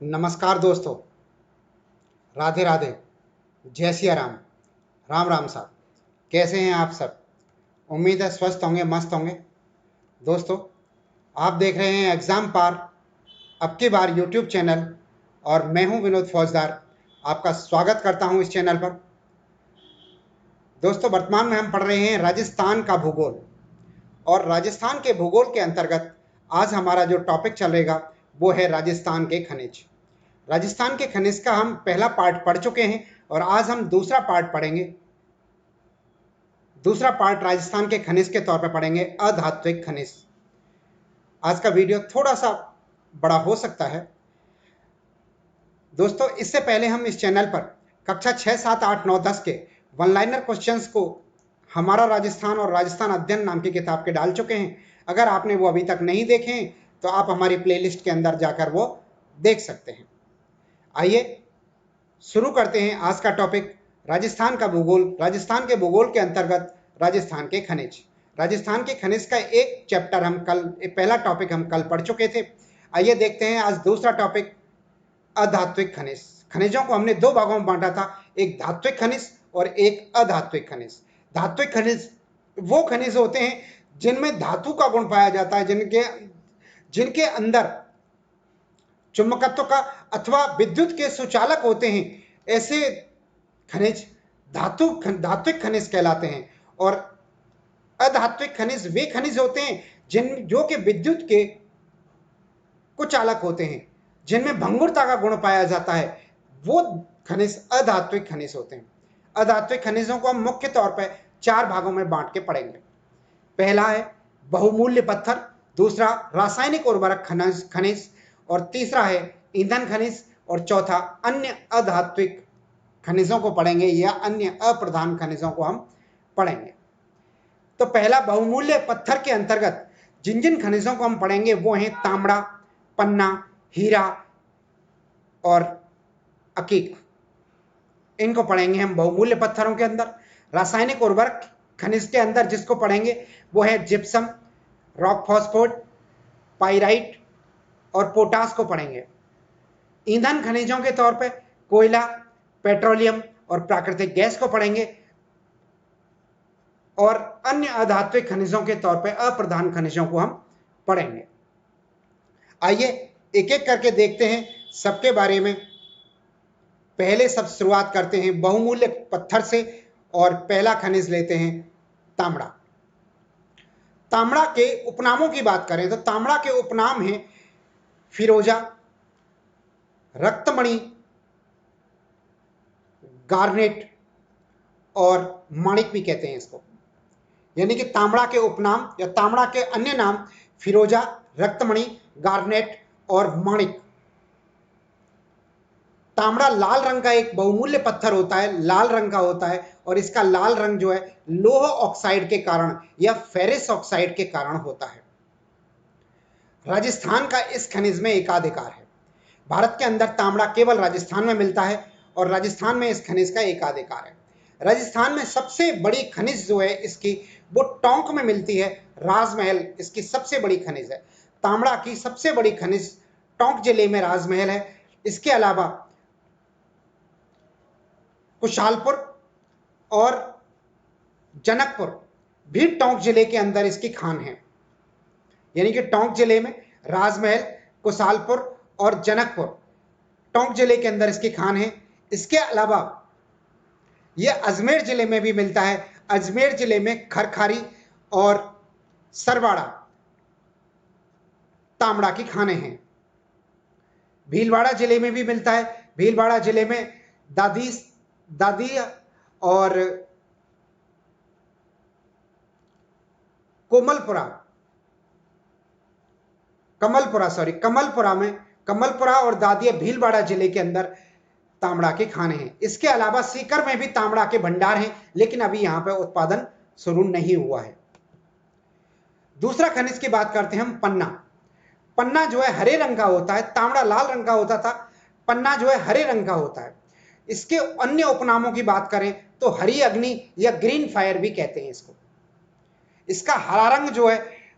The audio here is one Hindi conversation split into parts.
नमस्कार दोस्तों, राधे राधे, जय सिया राम, राम राम साहब। कैसे हैं आप सब? उम्मीद है स्वस्थ होंगे, मस्त होंगे। दोस्तों, आप देख रहे हैं एग्ज़ाम पार, अब की बार यूट्यूब चैनल, और मैं हूं विनोद फौजदार। आपका स्वागत करता हूं इस चैनल पर। दोस्तों, वर्तमान में हम पढ़ रहे हैं राजस्थान का भूगोल, और राजस्थान के भूगोल के अंतर्गत आज हमारा जो टॉपिक चलेगा वो है राजस्थान के खनिज। राजस्थान के खनिज का हम पहला पार्ट पढ़ चुके हैं और आज हम दूसरा पार्ट पढ़ेंगे। दूसरा पार्ट राजस्थान के खनिज के तौर पर पढ़ेंगे अधात्विक खनिज। आज का वीडियो थोड़ा सा बड़ा हो सकता है। दोस्तों, इससे पहले हम इस चैनल पर कक्षा 6, 7, 8, 9, 10 के वन लाइनर क्वेश्चंस को हमारा राजस्थान और राजस्थान अध्ययन नाम की किताब के डाल चुके हैं। अगर आपने वो अभी तक नहीं देखे हैं तो आप हमारी प्लेलिस्ट के अंदर जाकर वो देख सकते हैं। आइए शुरू करते हैं आज का टॉपिक, राजस्थान का भूगोल। राजस्थान के भूगोल के अंतर्गत राजस्थान के खनिज। राजस्थान के खनिज का एक चैप्टर हम कल, पहला टॉपिक हम कल पढ़ चुके थे। आइए देखते हैं आज दूसरा टॉपिक, अधात्विक खनिज। खनिजों को हमने दो भागों में बांटा था, एक धात्विक खनिज और एक अधात्विक खनिज। धात्विक खनिज वो खनिज होते हैं जिनमें धातु का गुण पाया जाता है, जिनके अंदर चुंबकत्व का अथवा विद्युत के सुचालक होते हैं। ऐसे खनिज धात्विक खनिज कहलाते हैं। और अधात्विक खनिज वे खनिज होते हैं जो कि विद्युत के कुचालक होते हैं, जिनमें भंगुरता का गुण पाया जाता है। वो खनिज अधात्विक खनिज होते हैं। अधात्विक खनिजों को हम मुख्य तौर पर चार भागों में बांट के पढ़ेंगे। पहला है बहुमूल्य पत्थर, दूसरा रासायनिक उर्वरक खनिज, और तीसरा है ईंधन खनिज, और चौथा अन्य अधात्विक खनिजों को पढ़ेंगे या अन्य अप्रधान खनिजों को हम पढ़ेंगे। तो पहला बहुमूल्य पत्थर के अंतर्गत जिन जिन खनिजों को हम पढ़ेंगे वो हैं तांबड़ा, पन्ना, हीरा और अकीक। इनको पढ़ेंगे हम बहुमूल्य पत्थरों के अंदर। रासायनिक उर्वरक खनिज के अंदर जिसको पढ़ेंगे वो है जिप्सम, रॉक फॉस्फोट, पाइराइट और पोटास को पढ़ेंगे। ईंधन खनिजों के तौर पे कोयला, पेट्रोलियम और प्राकृतिक गैस को पढ़ेंगे। और अन्य अधात्विक खनिजों के तौर पे अप्रधान खनिजों को हम पढ़ेंगे। आइए एक एक करके देखते हैं सबके बारे में। पहले सब शुरुआत करते हैं बहुमूल्य पत्थर से, और पहला खनिज लेते हैं तांबड़ा। तांबड़ा के उपनामों की बात करें तो तांबड़ा के उपनाम हैं फिरोजा, रक्तमणि, गार्नेट और माणिक भी कहते हैं इसको। यानी कि तांबड़ा के उपनाम या तांबड़ा के अन्य नाम फिरोजा, रक्तमणि, गार्नेट और माणिक। तांबड़ा लाल रंग का एक बहुमूल्य पत्थर होता है, लाल रंग का होता है, और इसका लाल रंग जो है लोह ऑक्साइड के कारण या फेरस ऑक्साइड के कारण होता है। राजस्थान का इस खनिज में एकाधिकार है। भारत के अंदर तांबड़ा केवल राजस्थान में मिलता है और राजस्थान में इस खनिज का एकाधिकार है। राजस्थान में सबसे बड़ी खनिज जो है इसकी वो टोंक में मिलती है। राजमहल इसकी सबसे बड़ी खनिज है। तांबड़ा की सबसे बड़ी खनिज टोंक जिले में राजमहल है। इसके अलावा कुशालपुर और जनकपुर भी टोंक जिले के अंदर इसकी खान है। यानी कि टोंक जिले में राजमहल, कुशालपुर और जनकपुर टोंक जिले के अंदर इसकी खान है। इसके अलावा यह अजमेर जिले में भी मिलता है। अजमेर जिले में खरखारी और सरवाड़ा तांबड़ा की खानें हैं। भीलवाड़ा जिले में भी मिलता है। भीलवाड़ा जिले में दादी और कमलपुरा और दादिया भीलवाड़ा जिले के अंदर तांबड़ा के खाने हैं। इसके अलावा सीकर में भी तांबड़ा के भंडार हैं, लेकिन अभी यहां पर उत्पादन शुरू नहीं हुआ है। दूसरा खनिज की बात करते हैं हम पन्ना। पन्ना जो है हरे रंग का होता है। तांबड़ा लाल रंग का होता था, पन्ना जो है हरे रंग का होता है। इसके अन्य उपनामों की बात करें तो हरी अग्नि या ग्रीन फायर भी कहते हैं इसको। इसका हरा रंग जो है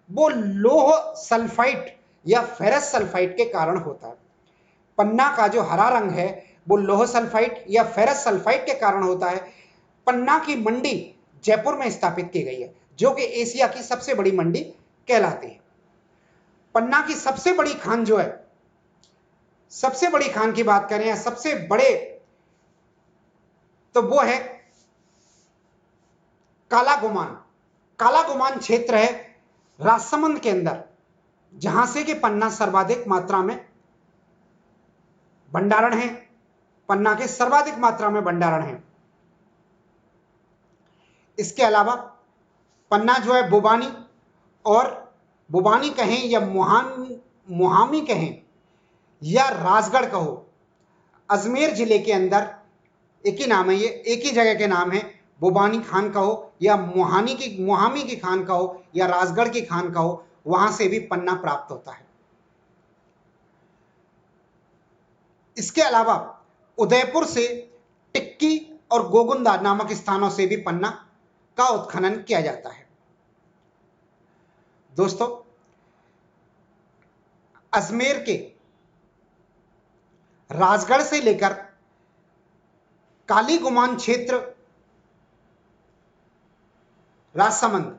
वो लोह सल्फाइड या फेरस सल्फाइड के कारण होता है। पन्ना का जो हरा रंग है वो लौह सल्फाइड या फेरस सल्फाइड के कारण होता है। पन्ना की मंडी जयपुर में स्थापित की गई है, जो कि एशिया की सबसे बड़ी मंडी कहलाती है। पन्ना की सबसे बड़ी खान जो है, सबसे बड़ी खान की बात करें या सबसे बड़े, तो वो है काला गुमान। काला गुमान क्षेत्र है राजसमंद के अंदर, जहां से कि पन्ना सर्वाधिक मात्रा में भंडारण है, पन्ना के सर्वाधिक मात्रा में भंडारण है। इसके अलावा पन्ना जो है बुबानी, और बुबानी कहें या मुहामी कहें या राजगढ़ कहो, अजमेर जिले के अंदर एक ही नाम है, ये एक ही जगह के नाम है। बुबानी खान कहो या मुहामी की खान कहो या राजगढ़ की खान कहो, वहां से भी पन्ना प्राप्त होता है। इसके अलावा उदयपुर से टिक्की और गोगुंदा नामक स्थानों से भी पन्ना का उत्खनन किया जाता है। दोस्तों, अजमेर के राजगढ़ से लेकर काली गुमान क्षेत्र राजसमंद,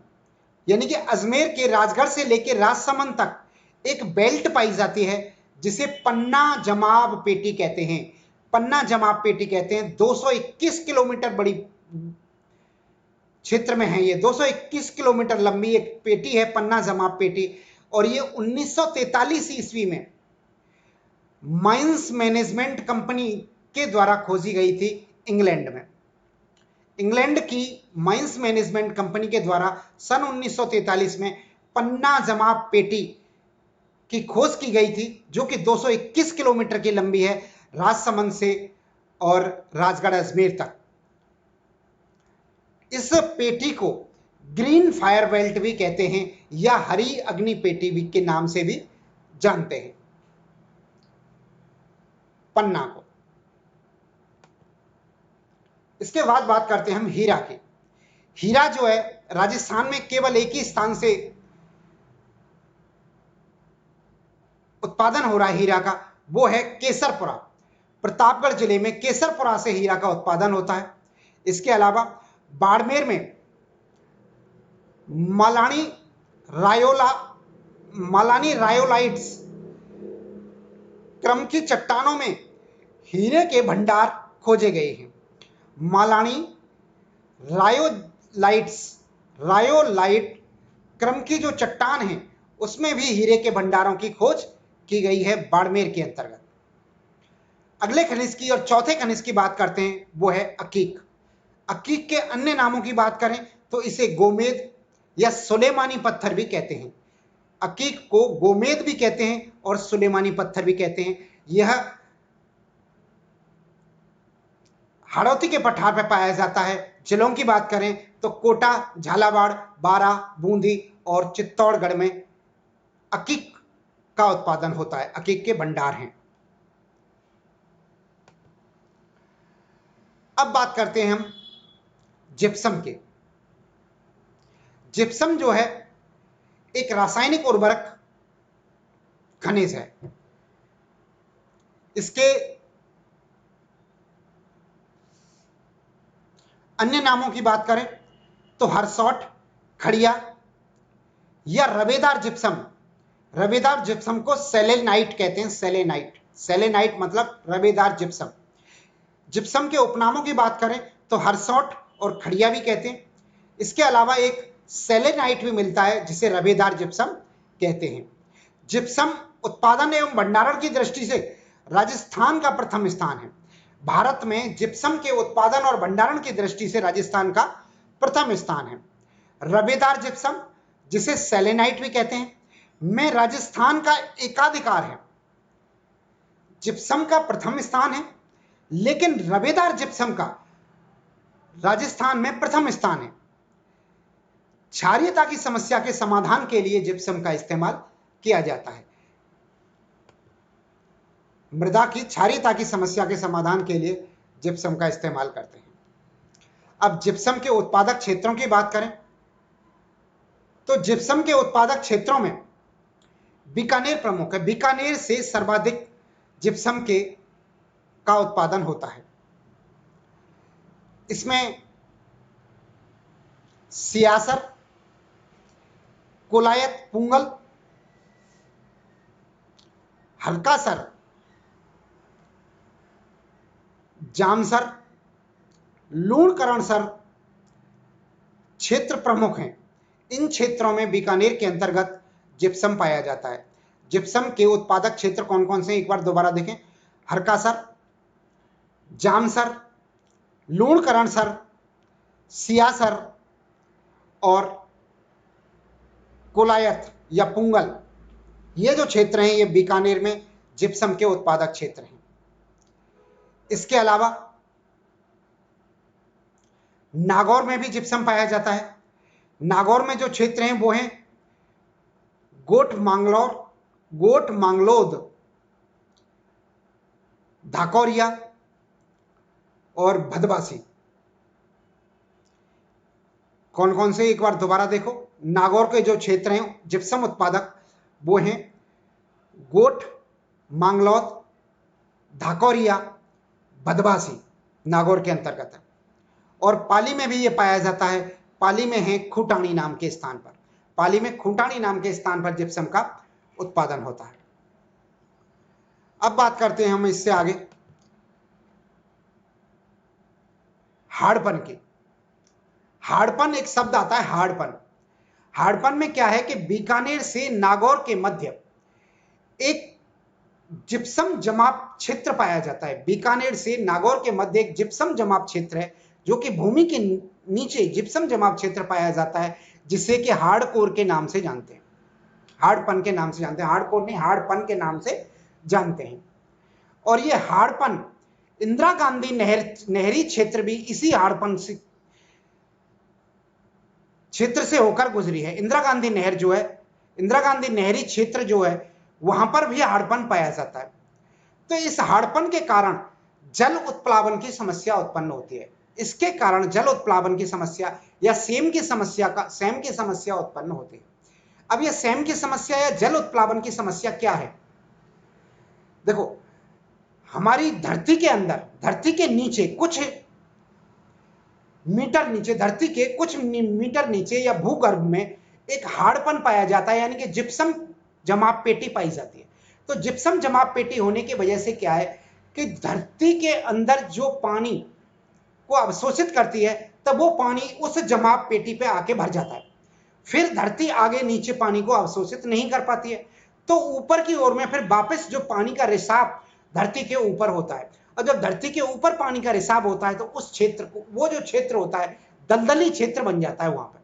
यानी कि अजमेर के राजगढ़ से लेकर राजसमंद तक एक बेल्ट पाई जाती है जिसे पन्ना जमाब पेटी कहते हैं। पन्ना जमाब पेटी कहते हैं। 221 किलोमीटर बड़ी क्षेत्र में है ये। 221 किलोमीटर लंबी एक पेटी है पन्ना जमाब पेटी, और ये 1943 ईस्वी में माइंस मैनेजमेंट कंपनी के द्वारा खोजी गई थी इंग्लैंड में। इंग्लैंड की माइंस मैनेजमेंट कंपनी के द्वारा सन 1943 में पन्ना जमाब पेटी की खोज की गई थी, जो कि 221 किलोमीटर की लंबी है राजसमंद से और राजगढ़ अजमेर तक। इस पेटी को ग्रीन फायर बेल्ट भी कहते हैं या हरी अग्नि पेटी भी के नाम से भी जानते हैं पन्ना को। इसके बाद बात करते हैं हम हीरा की। हीरा जो है राजस्थान में केवल एक ही स्थान से उत्पादन हो रहा है हीरा का, वो है केसरपुरा। प्रतापगढ़ जिले में केसरपुरा से हीरा का उत्पादन होता है। इसके अलावा बाड़मेर में मालानी रायोलाइट्स क्रम की चट्टानों में हीरे के भंडार खोजे गए हैं। मालानी रायोलाइट क्रम की जो चट्टान है उसमें भी हीरे के भंडारों की खोज की गई है बाड़मेर के अंतर्गत। अगले खनिज की और चौथे खनिज की बात करते हैं, वो है अकीक। अकीक के अन्य नामों की बात करें तो इसे गोमेद या सुलेमानी पत्थर भी कहते हैं। अकीक को गोमेद भी कहते हैं और सुलेमानी पत्थर भी कहते हैं। यह हाड़ौती के पठार पर पाया जाता है। जिलों की बात करें तो कोटा, झालावाड़, बारा, बूंदी और चित्तौड़गढ़ में अकीक का उत्पादन होता है, अकीक के भंडार हैं। अब बात करते हैं हम जिप्सम के। जिप्सम जो है एक रासायनिक उर्वरक खनिज है। इसके अन्य नामों की बात करें तो हरसौट, खड़िया या रवेदार जिप्सम। रवेदार जिप्सम को सेलेनाइट कहते हैं। सेलेनाइट मतलब रवेदार जिप्सम। जिप्सम के उपनामों की बात करें तो हरसौट और खड़िया भी कहते हैं। इसके अलावा एक सेलेनाइट भी मिलता है जिसे रवेदार जिप्सम कहते हैं। जिप्सम उत्पादन एवं भंडारण की दृष्टि से राजस्थान का प्रथम स्थान है। भारत में जिप्सम के उत्पादन और भंडारण की दृष्टि से राजस्थान का प्रथम स्थान है। रवेदार जिप्सम, जिसे सेलेनाइट भी कहते हैं, में राजस्थान का एकाधिकार है। जिप्सम का प्रथम स्थान है, लेकिन रवेदार जिप्सम का राजस्थान में प्रथम स्थान है। क्षारीयता की समस्या के समाधान के लिए जिप्सम का इस्तेमाल किया जाता है। मृदा की क्षारीयता की समस्या के समाधान के लिए जिप्सम का इस्तेमाल करते हैं। अब जिप्सम के उत्पादक क्षेत्रों की बात करें तो जिप्सम के उत्पादक क्षेत्रों में बीकानेर प्रमुख है। बीकानेर से सर्वाधिक जिप्सम के का उत्पादन होता है। इसमें सियासर, कोलायत, पुंगल, हल्कासर, जामसर, लूणकरणसर क्षेत्र प्रमुख हैं। इन क्षेत्रों में बीकानेर के अंतर्गत जिप्सम पाया जाता है। जिप्सम के उत्पादक क्षेत्र कौन कौन से, एक बार दोबारा देखें। हरकासर, जामसर, लूणकरणसर, सियासर और कोलायत या पुंगल, ये जो क्षेत्र हैं ये बीकानेर में जिप्सम के उत्पादक क्षेत्र हैं। इसके अलावा नागौर में भी जिप्सम पाया जाता है। नागौर में जो क्षेत्र हैं वो हैं गोट मांगलोद, धाकौरिया और भदवासी। कौन कौन से, एक बार दोबारा देखो। नागौर के जो क्षेत्र हैं जिप्सम उत्पादक वो हैं गोट, मांगलौद, धाकौरिया, भदवासी, नागौर के अंतर्गत है। और पाली में भी ये पाया जाता है। पाली में है खूंटानी नाम के स्थान पर। पाली में खूंटानी नाम के स्थान पर जिप्सम का उत्पादन होता है। अब बात करते हैं हम इससे आगे हाड़पन की। हाड़पन एक शब्द आता है, हाड़पन। हाड़पन में क्या है कि बीकानेर से नागौर के मध्य एक जिप्सम जमाव क्षेत्र पाया जाता है। बीकानेर से नागौर के मध्य एक जिप्सम जमाव क्षेत्र है जो कि भूमि के नीचे जिप्सम जमाव क्षेत्र पाया जाता है, जिसे कि हाड़कोर के नाम से जानते हैं। हाड़पन के नाम से जानते हैं, हाड़कोर नहीं, हाड़पन के नाम से जानते हैं। और ये हाड़पन इंदिरा गांधी नहरी क्षेत्र भी इसी हाड़पन क्षेत्र से होकर गुजरी है। इंदिरा गांधी नहर जो है, इंदिरा गांधी नहरी क्षेत्र जो है, वहां पर भी हाड़पन पाया जाता है। तो इस हाड़पन के कारण जल उत्प्लावन की समस्या उत्पन्न होती है। इसके कारण जल उत्प्लावन की समस्या या सेम की समस्या उत्पन्न होती है। अब यह सेम की समस्या या जल उत्प्लावन की समस्या क्या है? देखो, हमारी धरती के अंदर, धरती के नीचे कुछ मीटर नीचे, धरती के कुछ मीटर नीचे या भूगर्भ में एक हाड़पन पाया जाता है, यानी कि जिप्सम जमाव पेटी पाई जाती है। तो जिप्सम जमाव पेटी होने की वजह से क्या है कि धरती के अंदर जो पानी को अवशोषित करती है, तब वो पानी उस जमाव पेटी पे आके भर जाता है। फिर धरती आगे नीचे पानी को अवशोषित नहीं कर पाती है, तो ऊपर की ओर में फिर वापस जो पानी का रिसाव धरती के ऊपर होता है। और जब धरती के ऊपर पानी का रिसाव होता है तो उस क्षेत्र को, वो जो क्षेत्र होता है, दलदली क्षेत्र बन जाता है। वहां पर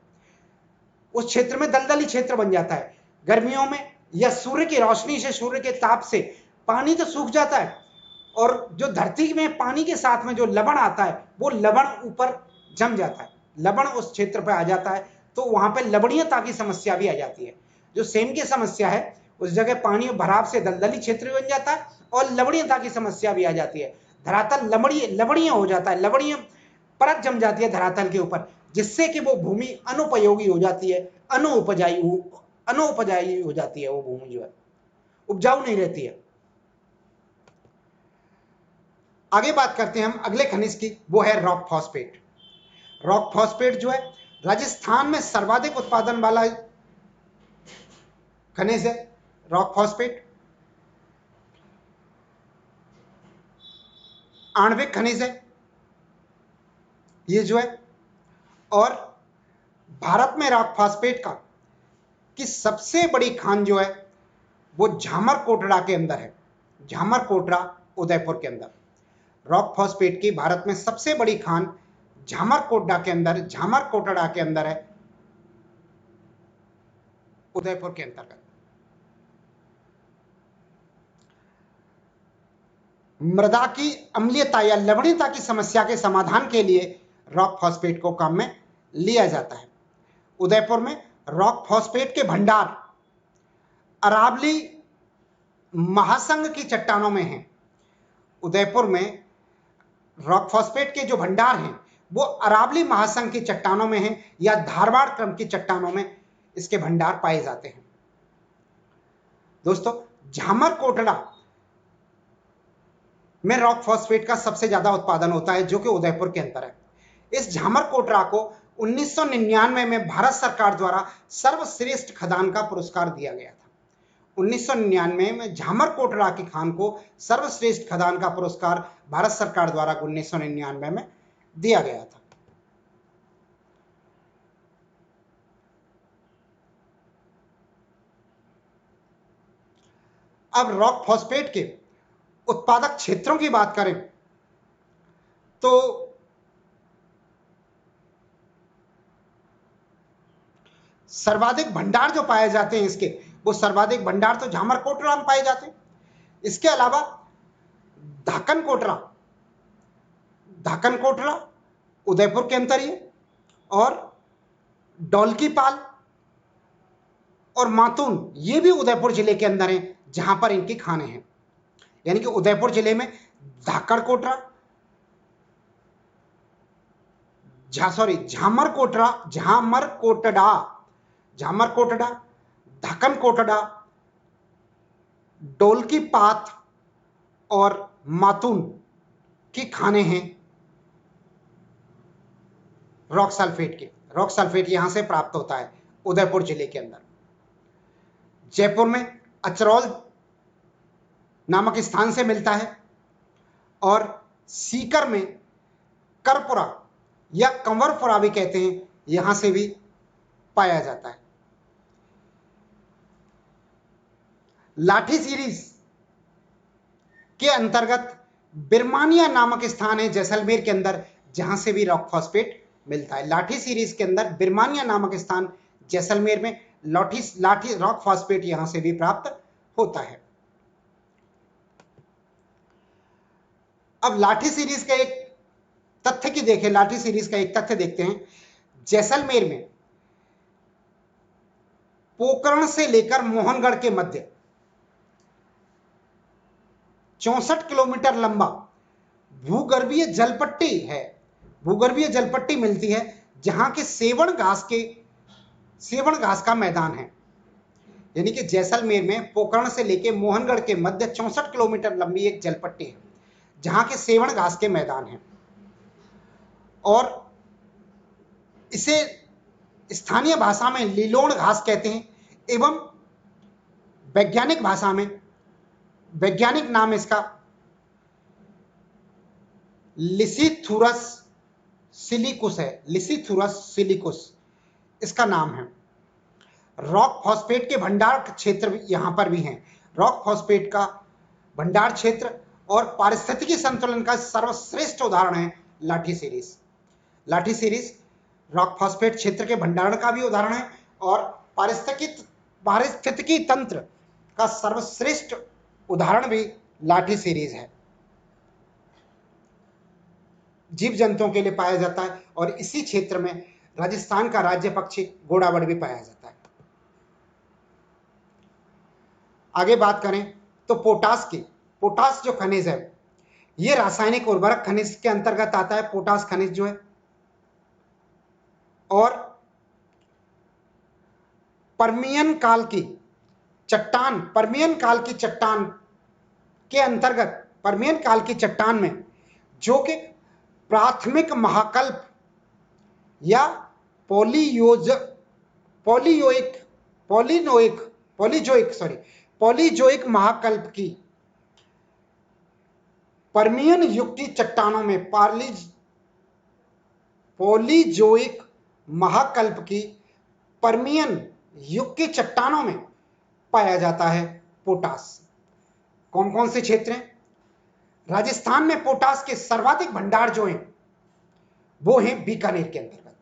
उस क्षेत्र में दलदली क्षेत्र बन जाता है। गर्मियों में या सूर्य की रोशनी से, सूर्य के ताप से पानी तो सूख जाता है, और जो धरती में पानी के साथ में जो लवण आता है, वो लवण ऊपर जम जाता है, लवण उस क्षेत्र पर आ जाता है। तो वहां पर लवणीयता की समस्या भी आ जाती है। जो सेम की समस्या है, उस जगह पानी भराव से दलदली क्षेत्र बन जाता है और लवणीयता की समस्या भी आ जाती है। धरातल लवणीय हो जाता है, लवणीय परत जम जाती है धरातल के ऊपर, जिससे कि वो भूमि अनुपयोगी हो जाती है, अनुपजाऊ हो जाती है। वो भूमि जो है उपजाऊ नहीं रहती है। आगे बात करते हैं हम अगले खनिज की, वो है रॉक फॉस्फेट। रॉक फॉस्फेट जो है राजस्थान में सर्वाधिक उत्पादन वाला खनिज है। रॉक फॉस्फेट आणविक खनिज है ये जो है। और भारत में रॉक फॉस्फेट की सबसे बड़ी खान जो है वो झामर कोटड़ा के अंदर है। झामर कोटड़ा उदयपुर के अंदर रॉक फॉस्फेट की भारत में सबसे बड़ी खान झामर कोटड़ा के अंदर है, उदयपुर के अंतर्गत। मृदा की अम्लीयता या लवणीयता की समस्या के समाधान के लिए रॉक फॉस्फेट को काम में लिया जाता है। उदयपुर में रॉक फॉस्फेट के भंडार अरावली महासंघ की चट्टानों में हैं। उदयपुर में रॉक फॉस्फेट के जो भंडार हैं वो अरावली महासंघ की चट्टानों में हैं या धारवाड़ क्रम की चट्टानों में इसके भंडार पाए जाते हैं। दोस्तों, झामर कोटड़ा में रॉक फॉस्फेट का सबसे ज्यादा उत्पादन होता है, जो कि उदयपुर के अंदर है। इस झामर कोटरा को 1999 में भारत सरकार द्वारा सर्वश्रेष्ठ खदान का पुरस्कार दिया गया था। 1999 में झामर कोटरा की खान को सर्वश्रेष्ठ खदान का पुरस्कार भारत सरकार द्वारा 1999 में दिया गया था। अब रॉक फॉस्फेट के उत्पादक क्षेत्रों की बात करें तो सर्वाधिक भंडार जो पाए जाते हैं इसके, वो सर्वाधिक भंडार तो झामर कोटरा में पाए जाते हैं। इसके अलावा धाकन कोटरा उदयपुर के अंदर ही है, और डौलकीपाल और मातून ये भी उदयपुर जिले के अंदर हैं, जहां पर इनकी खाने हैं। यानी कि उदयपुर जिले में झामर कोटड़ा, धाकन कोटड़ा, डोलकीपात और मातून की खाने हैं रॉक सल्फेट यहां से प्राप्त होता है उदयपुर जिले के अंदर। जयपुर में अचरौल नामक स्थान से मिलता है, और सीकर में करपुरा या कंवरपुरा भी कहते हैं, यहां से भी पाया जाता है। लाठी सीरीज के अंतर्गत बिरमानिया नामक स्थान है जैसलमेर के अंदर, जहां से भी रॉक फॉस्फेट मिलता है। लाठी सीरीज के अंदर बिरमानिया नामक स्थान जैसलमेर में लाठी रॉक फॉस्फेट यहां से भी प्राप्त होता है। अब लाठी सीरीज का एक तथ्य देखते हैं। जैसलमेर में पोकरण से लेकर मोहनगढ़ के मध्य 64 किलोमीटर लंबा भूगर्भीय जलपट्टी मिलती है, जहां के सेवण घास का मैदान है। यानी कि जैसलमेर में पोकरण से लेकर मोहनगढ़ के मध्य 64 किलोमीटर लंबी एक जलपट्टी है, जहां के सेवण घास के मैदान हैं, और इसे स्थानीय भाषा में लीलोण घास कहते हैं, एवं वैज्ञानिक नाम इसका लिसिथुरस सिलिकुस इसका नाम है। रॉक फॉस्फेट के भंडार क्षेत्र यहां पर भी हैं। रॉक फॉस्फेट का भंडार क्षेत्र और पारिस्थितिकी संतुलन का सर्वश्रेष्ठ उदाहरण है लाठी सीरीज रॉक फॉस्फेट क्षेत्र के भंडारण का भी उदाहरण है, और पारिस्थितिकी तंत्र का सर्वश्रेष्ठ उदाहरण भी लाठी सीरीज है। जीव जंतुओं के लिए पाया जाता है, और इसी क्षेत्र में राजस्थान का राज्य पक्षी घोड़ावड़ भी पाया जाता है। आगे बात करें तो पोटास जो खनिज है, ये रासायनिक उर्वरक खनिज के अंतर्गत आता है। पोटास खनिज जो है, और पर्मियन काल की चट्टान में, जो कि प्राथमिक महाकल्प या पॉलीजोइक महाकल्प की पर्मियन युग की चट्टानों में पॉलीजोइक महाकल्प की पर्मियन युग की चट्टानों में पाया जाता है पोटास। कौन कौन से क्षेत्र हैं? राजस्थान में पोटास के सर्वाधिक भंडार जो हैं वो हैं बीकानेर के अंतर्गत।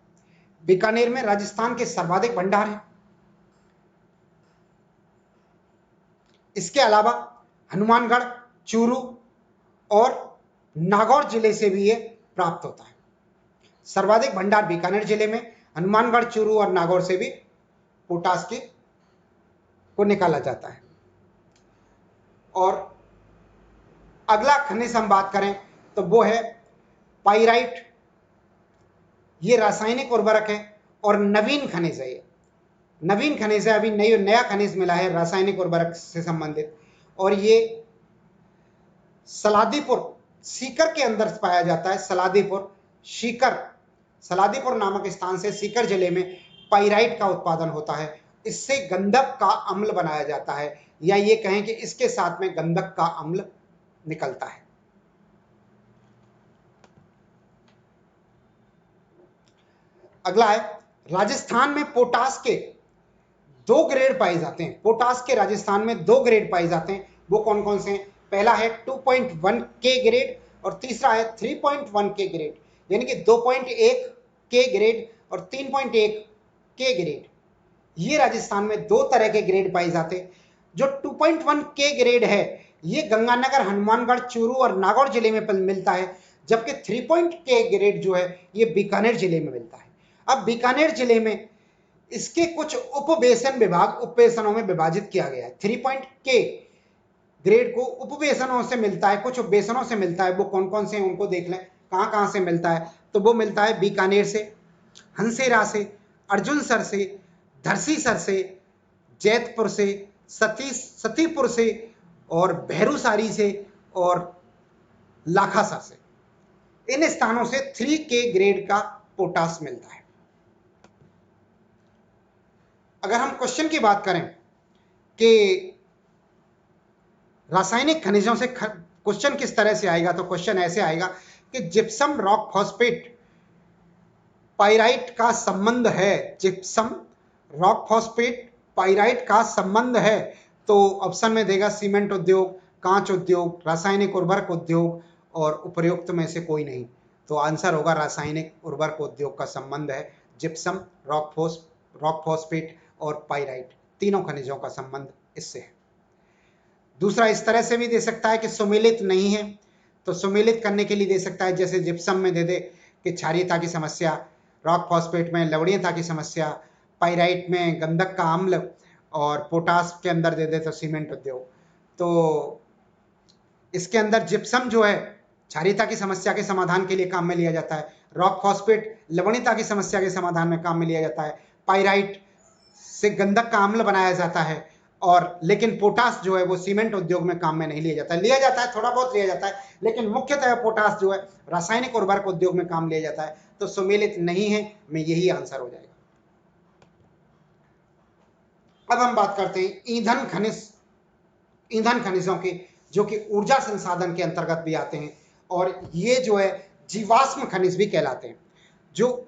बीकानेर में राजस्थान के सर्वाधिक भंडार हैं। इसके अलावा हनुमानगढ़, चूरू और नागौर जिले से भी ये प्राप्त होता है। सर्वाधिक भंडार बीकानेर जिले में, हनुमानगढ़, चूरू और नागौर से भी पोटास को निकाला जाता है। और अगला खनिज हम बात करें तो वो है पाइराइट। ये रासायनिक उर्वरक है और नवीन खनिज है। अभी नया खनिज मिला है रासायनिक उर्वरक से संबंधित, और ये सलादीपुर सीकर के अंदर पाया जाता है। सलादीपुर सीकर, सलादीपुर नामक स्थान से सीकर जिले में पाइराइट का उत्पादन होता है। इससे गंधक का अम्ल बनाया जाता है, या ये कहें कि इसके साथ में गंधक का अम्ल निकलता है। अगला है, राजस्थान में पोटास के 2 ग्रेड पाए जाते हैं। पोटास के राजस्थान में 2 ग्रेड पाए जाते हैं। वो कौन कौन से हैं? पहला है 2.1 के ग्रेड और तीसरा है 3.1 के ग्रेड, यानी कि 2.1 के ग्रेड और 3.1 के ग्रेड। ये राजस्थान में 2 तरह के ग्रेड पाए जाते हैं। जो 2.1 के ग्रेड है ये गंगानगर, हनुमानगढ़, चूरू और नागौर जिले में मिलता है, जबकि 3 के ग्रेड जो है ये बीकानेर जिले में मिलता है। अब बीकानेर जिले में इसके कुछ उपबेसन विभाग, उपबेसनों में विभाजित किया गया है। 3 के ग्रेड को उपबेसनों से मिलता है, कुछ उपबेसनों से मिलता है। वो कौन कौन से हैं उनको देख लें, कहां कहां से मिलता है। तो वो मिलता है बीकानेर से, हंसेरा से, अर्जुनसर से, धरसीसर से, जैतपुर से, सतीपुर से और भैरूसारी से और लाखासर से। इन स्थानों से 3 के ग्रेड का पोटास मिलता है। अगर हम क्वेश्चन की बात करें कि रासायनिक खनिजों से क्वेश्चन किस तरह से आएगा, तो क्वेश्चन ऐसे आएगा कि जिप्सम रॉक फॉस्फेट पाइराइट का संबंध है। जिप्सम रॉक फॉस्फेट पाइराइट का संबंध है, तो ऑप्शन में देगा सीमेंट उद्योग, कांच उद्योग, रासायनिक उर्वरक उद्योग और उपरोक्त में से कोई नहीं। तो आंसर होगा रासायनिक उर्वरक उद्योग का संबंध है। जिप्सम, रॉक फॉस्फेट और पाइराइट, तीनों खनिजों का संबंध इससे है। दूसरा इस तरह से भी दे सकता है कि सुमेलित नहीं है, तो सुमेलित करने के लिए दे सकता है, जैसे जिप्सम में दे दे कि क्षारीयता की समस्या, रॉक फॉस्फेट में लवणीयता की समस्या, पाइराइट में गंधक का अम्ल और पोटास के अंदर दे दे तो सीमेंट उद्योग। तो इसके अंदर जिप्सम जो है क्षारीयता की समस्या के समाधान के लिए काम में लिया जाता है, रॉक फॉस्फेट लवणीयता की समस्या के समाधान में काम में लिया जाता है, पाइराइट से गंधक का अम्ल बनाया जाता है, और लेकिन पोटास जो है वो सीमेंट उद्योग में काम में नहीं लिया जाता है। लिया जाता है, थोड़ा बहुत लिया जाता है, लेकिन मुख्यतः पोटास जो है रासायनिक उर्वरक उद्योग में काम लिया जाता है। तो सुमेलित नहीं है, में यही आंसर हो जाएगा। अब हम बात करते हैं ईंधन खनिजों की, जो कि ऊर्जा संसाधन के अंतर्गत भी आते हैं, और ये जो है जीवाश्म खनिज भी कहलाते हैं। जो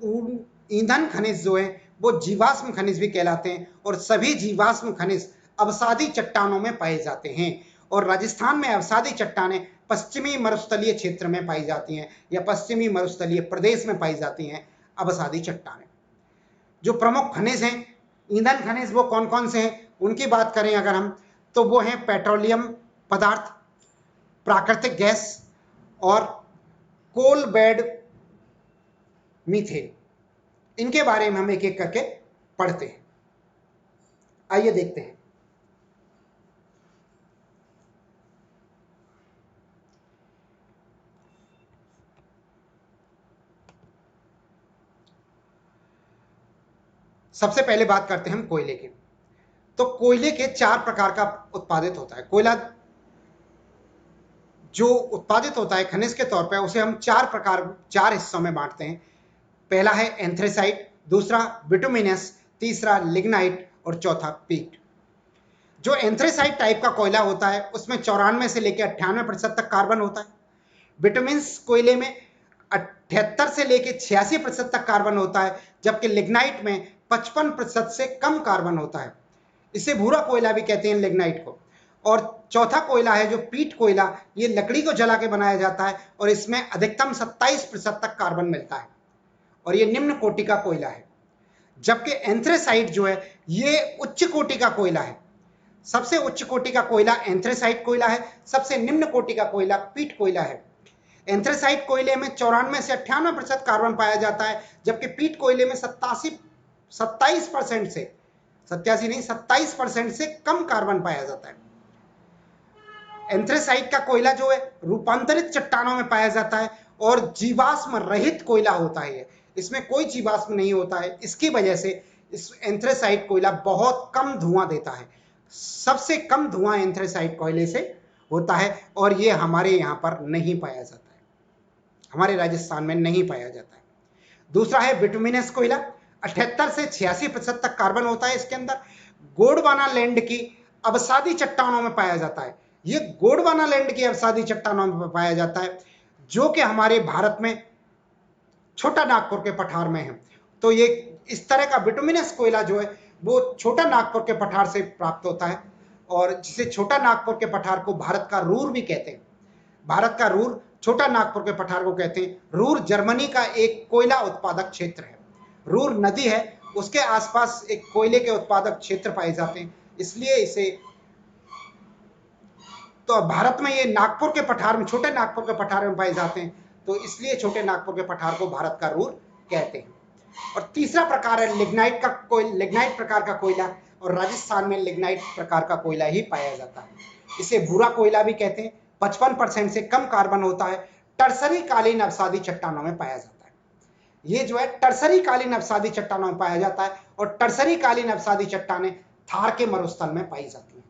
ईंधन खनिज जो है वो जीवाश्म खनिज भी कहलाते हैं, और सभी जीवाश्म खनिज अवसादी चट्टानों में पाए जाते हैं। और राजस्थान में अवसादी चट्टानें पश्चिमी मरुस्थलीय क्षेत्र में पाई जाती हैं, या पश्चिमी मरुस्थलीय प्रदेश में पाई जाती हैं अवसादी चट्टानें। जो प्रमुख खनिज हैं ईंधन खनिज, वो कौन कौन से हैं उनकी बात करें अगर हम, तो वो हैं पेट्रोलियम पदार्थ, प्राकृतिक गैस और कोल बेड मीथेन। इनके बारे में हम एक एक करके पढ़ते हैं। आइए देखते हैं। सबसे पहले बात करते हैं हम कोयले की। तो कोयले के 4 प्रकार का उत्पादित होता है। कोयला जो उत्पादित होता है खनिज के तौर पर, उसे हम 4 हिस्सों में बांटते हैं। पहला है एंथ्रेसाइट, दूसरा बिटुमिनस, तीसरा लिग्नाइट और चौथा पीट। जो एंथ्रेसाइट टाइप का कोयला होता है उसमें 94 से लेकर 98% तक कार्बन होता है। बिटुमिनस कोयले में 78 से लेकर 86% तक कार्बन होता है, जबकि लिग्नाइट में 55% से कम कार्बन होता है। इसे भूरा कोयला भी कहते हैं लिग्नाइट को। और चौथा कोयला है जो पीट कोयला, ये लकड़ी को जला के बनाया जाता है और इसमें अधिकतम 27% तक कार्बन मिलता है, और ये निम्न कोटि का कोयला है। जबकि एंथ्रेसाइट जो है ये उच्च कोटि का कोयला है। सबसे उच्च कोटि का कोयला एंथ्रेसाइट कोयला है, सबसे निम्न कोटि का कोयला पीट कोयला है। एंथ्रेसाइट कोयले में 94 से 98% कार्बन पाया जाता है, जबकि पीट कोयले में 27% से कम कार्बन पाया जाता है। एंथ्रेसाइट का कोयला जो है रूपांतरित चट्टानों में पाया जाता है और जीवाश्म रहित कोयला होता है। इसमें कोई जीवाश्म नहीं होता है। इसकी वजह से इस एंथ्रेसाइट कोयला बहुत कम धुआं देता है। सबसे कम धुआं एंथ्रेसाइट कोयले से होता है और ये हमारे यहाँ पर नहीं पाया जाता है, हमारे राजस्थान में नहीं पाया जाता है। दूसरा है बिटुमिनस कोयला, 78 से 86% तक कार्बन होता है इसके अंदर। गोंडवाना लैंड की अवसादी चट्टानों में पाया जाता है। ये गोंडवाना लैंड की अवसादी चट्टानों में पाया जाता है, जो कि हमारे भारत में छोटा नागपुर के पठार में है। तो ये इस तरह का बिटुमिनस कोयला जो है वो छोटा नागपुर के पठार से प्राप्त होता है, और जिसे छोटा नागपुर के पठार को भारत का रूर भी कहते हैं। भारत का रूर छोटा नागपुर के पठार को कहते हैं। रूर जर्मनी का एक कोयला उत्पादक क्षेत्र है। रूर नदी है, उसके आसपास एक कोयले के उत्पादक क्षेत्र पाए जाते हैं, इसलिए इसे, तो भारत में ये नागपुर के पठार में, छोटे नागपुर के पठार में पाए जाते हैं, तो इसलिए छोटे नागपुर के पठार को भारत का रूर कहते हैं। और तीसरा प्रकार है लिग्नाइट का लिग्नाइट प्रकार का कोयला, और राजस्थान में लिग्नाइट प्रकार का कोयला ही पाया जाता है। इसे भूरा कोयला भी कहते हैं। 55% से कम कार्बन होता है, टर्सरी कालीन अवसादी चट्टानों में पाया जाता है। ये जो है टर्सरी कालीन अवसादी चट्टानों में पाया जाता है, और टर्सरी कालीन अवसादी चट्टानें थार के मरुस्थल में पाई जाती हैं।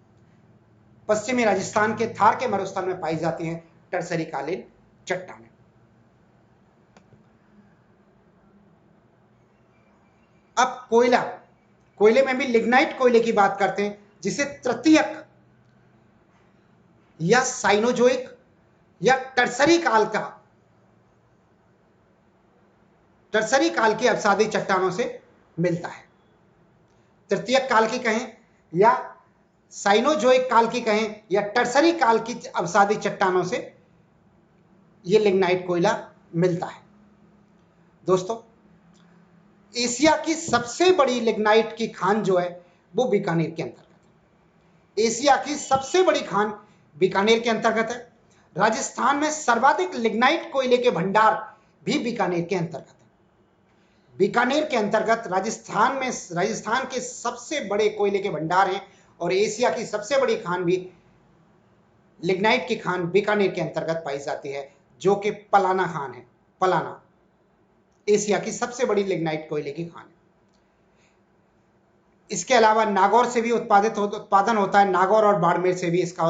पश्चिमी राजस्थान के थार के मरुस्थल में पाई जाती हैं टर्सरी कालीन चट्टानें। अब कोयला, कोयले में भी लिग्नाइट कोयले की बात करते हैं, जिसे तृतीयक या साइनोजोइक या टर्सरी काल की अवसादी चट्टानों से मिलता है। तृतीयक काल की कहें या साइनोजोइक काल की कहें या टर्सरी काल की अवसादी चट्टानों से यह लिग्नाइट कोयला मिलता है। दोस्तों, एशिया की सबसे बड़ी लिग्नाइट की खान जो है वो बीकानेर के अंतर्गत है। एशिया की सबसे बड़ी खान बीकानेर के अंतर्गत है। राजस्थान में सर्वाधिक लिग्नाइट कोयले के भंडार भी बीकानेर के अंतर्गत है। बीकानेर के अंतर्गत राजस्थान के सबसे बड़े कोयले के भंडार हैं, और एशिया की सबसे बड़ी खान भी, लिग्नाइट की खान बीकानेर के अंतर्गत पाई जाती है, जो कि पलाना खान है। पलाना एशिया की सबसे बड़ी लिग्नाइट कोयले की खान है। इसके अलावा नागौर से भी उत्पादन होता है। नागौर और बाड़मेर से भी इसका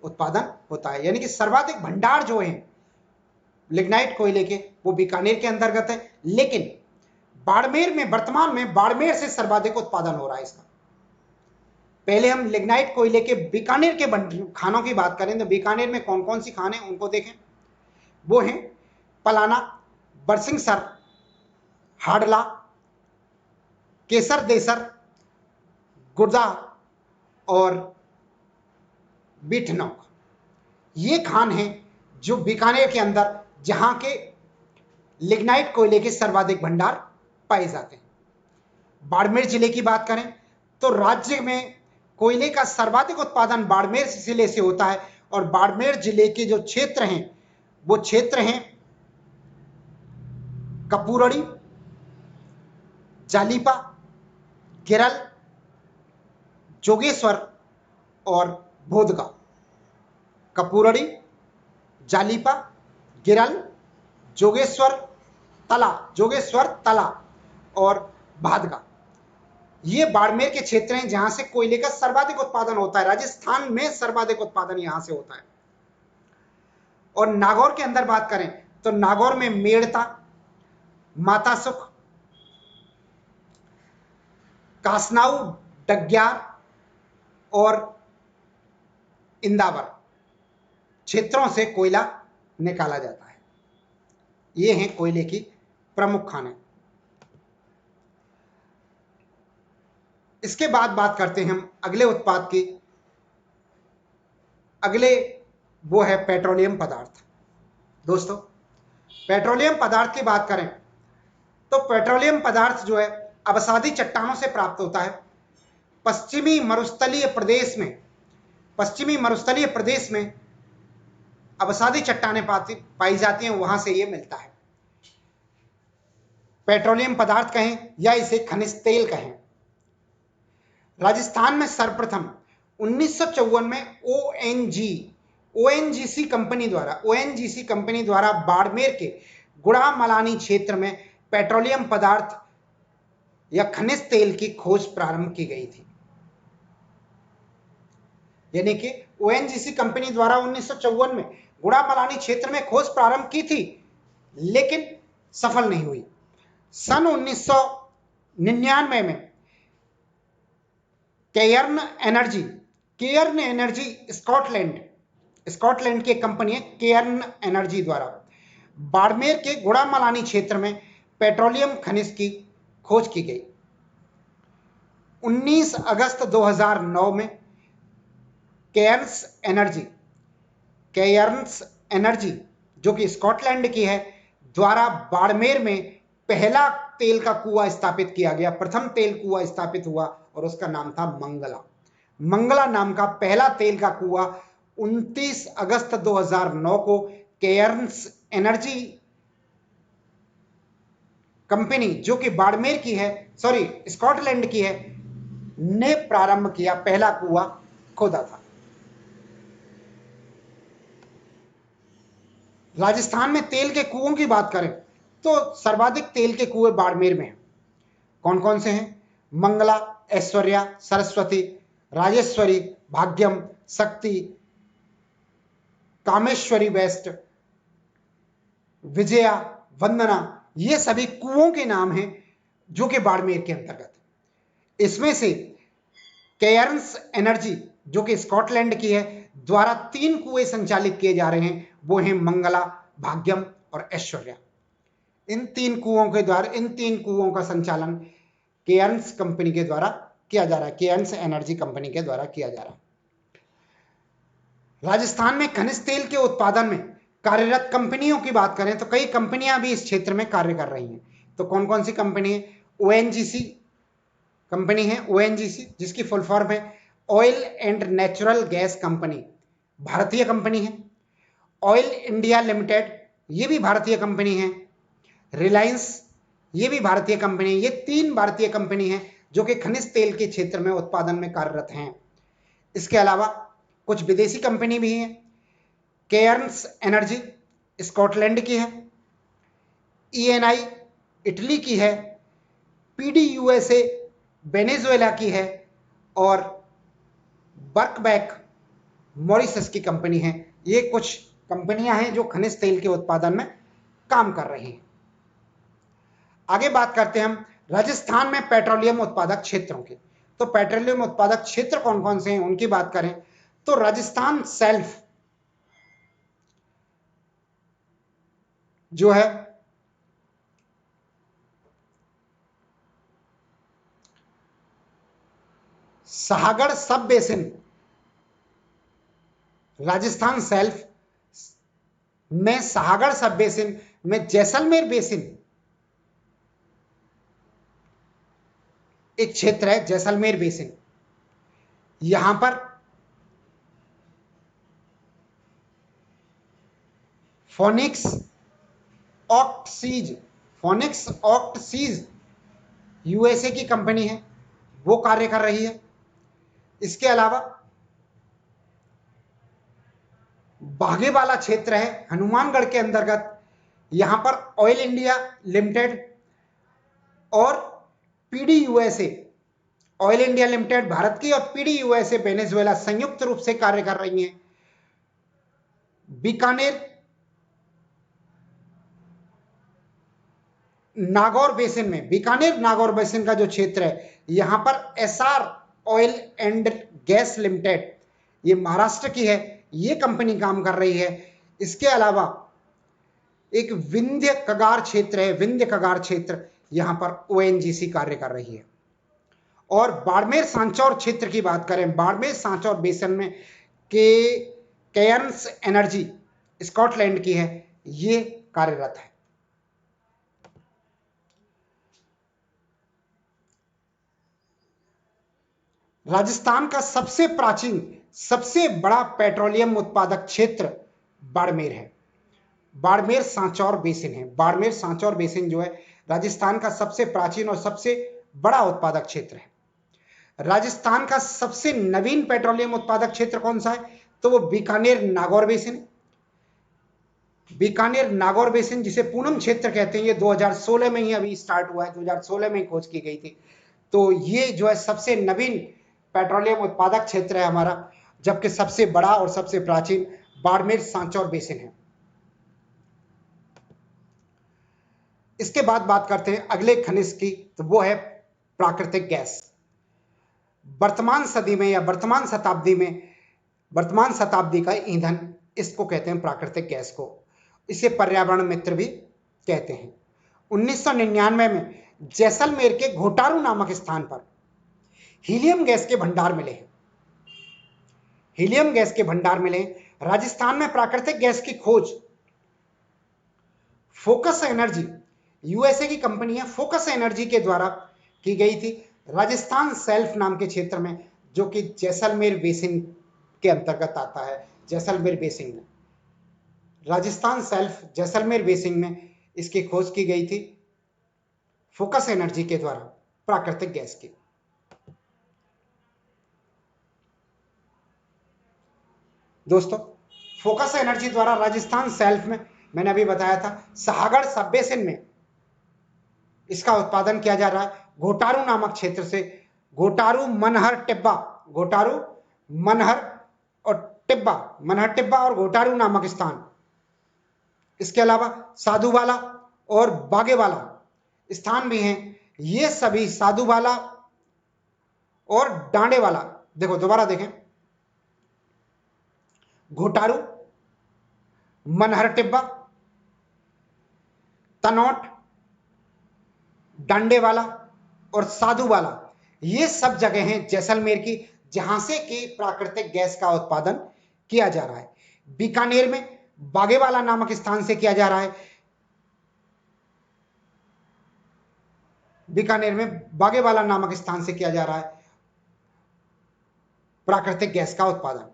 उत्पादन होता है, यानी कि सर्वाधिक भंडार जो है लिग्नाइट कोयले के वो बीकानेर के अंतर्गत है। लेकिन बाड़मेर में, वर्तमान में बाड़मेर से सर्वाधिक उत्पादन हो रहा है इसका। पहले हम लिग्नाइट कोयले के बीकानेर के खानों की बात करें तो बीकानेर में कौन कौन सी खान है उनको देखें। वो हैं पलाना, बरसिंहसर, हाडला, केसर देसर, गुर्दा और बीठनौक। ये खान हैं जो बीकानेर के अंदर, जहां के लिग्नाइट कोयले के सर्वाधिक भंडार पाए जाते हैं। बाड़मेर जिले की बात करें तो राज्य में कोयले का सर्वाधिक उत्पादन बाड़मेर जिले से होता है, और बाड़मेर जिले के जो क्षेत्र हैं वो क्षेत्र हैं कपूरड़ी, जालीपा, गिरल, जोगेश्वर और बोधगा। कपूरड़ी, जालीपा, गिरल, जोगेश्वर तला और भादगा, ये बाड़मेर के क्षेत्र हैं जहां से कोयले का सर्वाधिक उत्पादन होता है। राजस्थान में सर्वाधिक उत्पादन यहां से होता है। और नागौर के अंदर बात करें तो नागौर में मेड़ता, मातासुख, कासनाऊ, डग्यार और इंदावर क्षेत्रों से कोयला निकाला जाता है। ये हैं कोयले की प्रमुख खानें। इसके बाद बात करते हैं हम अगले उत्पाद की। अगले वो है पेट्रोलियम पदार्थ। दोस्तों, पेट्रोलियम पदार्थ की बात करें तो पेट्रोलियम पदार्थ जो है अवसादी चट्टानों से प्राप्त होता है। पश्चिमी मरुस्थलीय प्रदेश में अवसादी चट्टानें पाई जाती हैं, वहां से ये मिलता है। पेट्रोलियम पदार्थ कहें या इसे खनिज तेल कहें। राजस्थान में सर्वप्रथम 1954 में ओएनजीसी कंपनी द्वारा बाड़मेर के गुड़ामलानी क्षेत्र में पेट्रोलियम पदार्थ या खनिज तेल की खोज प्रारंभ की गई थी। यानी कि ओएनजीसी कंपनी द्वारा 1954 में गुड़ामलानी क्षेत्र में खोज प्रारंभ की थी, लेकिन सफल नहीं हुई। सन 1999 में केयर्न एनर्जी स्कॉटलैंड की कंपनी है केयर्न एनर्जी द्वारा बाड़मेर के गुड़ामलानी क्षेत्र में पेट्रोलियम खनिज की खोज की गई। 19 अगस्त 2009 में केयर्न्स एनर्जी जो कि स्कॉटलैंड की है द्वारा बाड़मेर में पहला तेल का कुआं स्थापित किया गया। प्रथम तेल कुआं स्थापित हुआ और उसका नाम था मंगला नाम का पहला तेल का कुआं 29 अगस्त 2009 को केयर्न्स एनर्जी कंपनी जो कि बाड़मेर की है, स्कॉटलैंड की है, ने प्रारंभ किया, पहला कुआं खोदा था। राजस्थान में तेल के कुओं की बात करें तो सर्वाधिक तेल के कुएं बाड़मेर में हैं। कौन कौन से हैं? मंगला, ऐश्वर्या, सरस्वती, राजेश्वरी, भाग्यम, शक्ति, कामेश्वरी वेस्ट, विजया, वंदना, ये सभी कुओं के नाम हैं जो कि बाड़मेर के अंतर्गत। इसमें से केयर्न्स एनर्जी जो कि स्कॉटलैंड की है द्वारा 3 कुएं संचालित किए जा रहे हैं, वो हैं मंगला, भाग्यम और ऐश्वर्या। इन तीन कुओं का संचालन केयर्न्स कंपनी के द्वारा किया जा रहा है, केयर्न्स एनर्जी कंपनी के द्वारा किया जा रहा है। राजस्थान में खनिज तेल के उत्पादन में कार्यरत कंपनियों की बात करें तो कई कंपनियां भी इस क्षेत्र में कार्य कर रही हैं। तो कौन कौन सी कंपनी है? ओएनजीसी कंपनी है, ओएनजीसी जिसकी फुल फॉर्म है oil and natural gas company, भारतीय कंपनी है। ऑयल इंडिया लिमिटेड, ये भी भारतीय कंपनी है। रिलायंस, ये भी भारतीय कंपनी है। ये 3 भारतीय कंपनी हैं जो कि खनिज तेल के क्षेत्र में उत्पादन में कार्यरत हैं। इसके अलावा कुछ विदेशी कंपनी भी हैं। केयर्न्स एनर्जी स्कॉटलैंड की है, ईएनआई इटली की है, पीडीयूएसए वेनेजुएला की है और बर्कबैक मॉरिशस की कंपनी है। ये कुछ कंपनियां हैं जो खनिज तेल के उत्पादन में काम कर रही हैं। आगे बात करते हैं हम राजस्थान में पेट्रोलियम उत्पादक क्षेत्रों की। तो पेट्रोलियम उत्पादक क्षेत्र कौन कौन से हैं उनकी बात करें तो राजस्थान सेल्फ जो है साहगढ़ सब बेसिन, राजस्थान सेल्फ में साहगढ़ सब बेसिन में जैसलमेर बेसिन एक क्षेत्र है, जैसलमेर बेसिन। यहां पर फोनिक्स ऑक्टसीज यूएसए की कंपनी है, वो कार्य कर रही है। इसके अलावा बाघेवाला क्षेत्र है हनुमानगढ़ के अंतर्गत, यहां पर ऑयल इंडिया लिमिटेड और पीडीयूएसए, ऑयल इंडिया लिमिटेड भारत की और पीडीयूएसए वेनेजुएला संयुक्त रूप से कार्य कर रही हैं। बीकानेर नागौर बेसिन का जो क्षेत्र है, यहां पर SR oil and gas limited, ये महाराष्ट्र की है, ये कंपनी काम कर रही है। इसके अलावा एक विंध्य कगार क्षेत्र, यहां पर ओएनजीसी कार्य कर रही है। और बाड़मेर सांचौर क्षेत्र की बात करें, बाड़मेर सांचौर बेसिन में केयर्न्स एनर्जी स्कॉटलैंड की है, ये कार्यरत है। राजस्थान का सबसे प्राचीन, सबसे बड़ा पेट्रोलियम उत्पादक क्षेत्र बाड़मेर है, बाड़मेर सांचौर बेसिन है। बाड़मेर सांचौर बेसिन जो है राजस्थान का सबसे प्राचीन और सबसे बड़ा उत्पादक क्षेत्र है। राजस्थान का सबसे नवीन पेट्रोलियम उत्पादक क्षेत्र कौन सा है तो वो बीकानेर नागौर बेसिन, जिसे पूनम क्षेत्र कहते हैं, ये 2016 में ही अभी स्टार्ट हुआ है, 2016 में ही खोज की गई थी। तो ये जो है सबसे नवीन पेट्रोलियम उत्पादक क्षेत्र है हमारा, जबकि सबसे बड़ा और सबसे प्राचीन बाड़मेर सांचौर बेसिन है। इसके बाद बात करते हैं अगले खनिज की, तो वो है प्राकृतिक गैस। वर्तमान सदी में या वर्तमान शताब्दी का ईंधन इसको कहते हैं, प्राकृतिक गैस को। इसे पर्यावरण मित्र भी कहते हैं। 1999 में जैसलमेर के घोटारू नामक स्थान पर हीलियम गैस के भंडार मिले। हीलियम गैस के भंडार मिले। राजस्थान में प्राकृतिक गैस की खोज फोकस एनर्जी, यूएसए की कंपनी है, फोकस एनर्जी के द्वारा की गई थी राजस्थान सेल्फ नाम के क्षेत्र में, जो कि जैसलमेर बेसिन के अंतर्गत आता है। जैसलमेर बेसिन में, राजस्थान सेल्फ जैसलमेर बेसिन में इसकी खोज की गई थी फोकस एनर्जी के द्वारा प्राकृतिक गैस की। दोस्तों, फोकस एनर्जी द्वारा राजस्थान सेल्फ में, मैंने अभी बताया था, सहागढ़ सब बेसिन में इसका उत्पादन किया जा रहा है। घोटारू नामक क्षेत्र से घोटारू, मनहर, टिब्बा, घोटारू, मनहर टिब्बा और घोटारू नामक स्थान। इसके अलावा साधुवाला और बागेवाला स्थान भी हैं। ये सभी साधुवाला और डांडेवाला, देखो दोबारा देखें, घोटारू, मनहर टिब्बा, तनोट, डांडेवाला और साधुवाला, ये सब जगह हैं जैसलमेर की जहां से कि प्राकृतिक गैस का उत्पादन किया जा रहा है। बीकानेर में बागेवाला नामक स्थान से किया जा रहा है। बीकानेर में बागेवाला नामक स्थान से किया जा रहा है प्राकृतिक गैस का उत्पादन।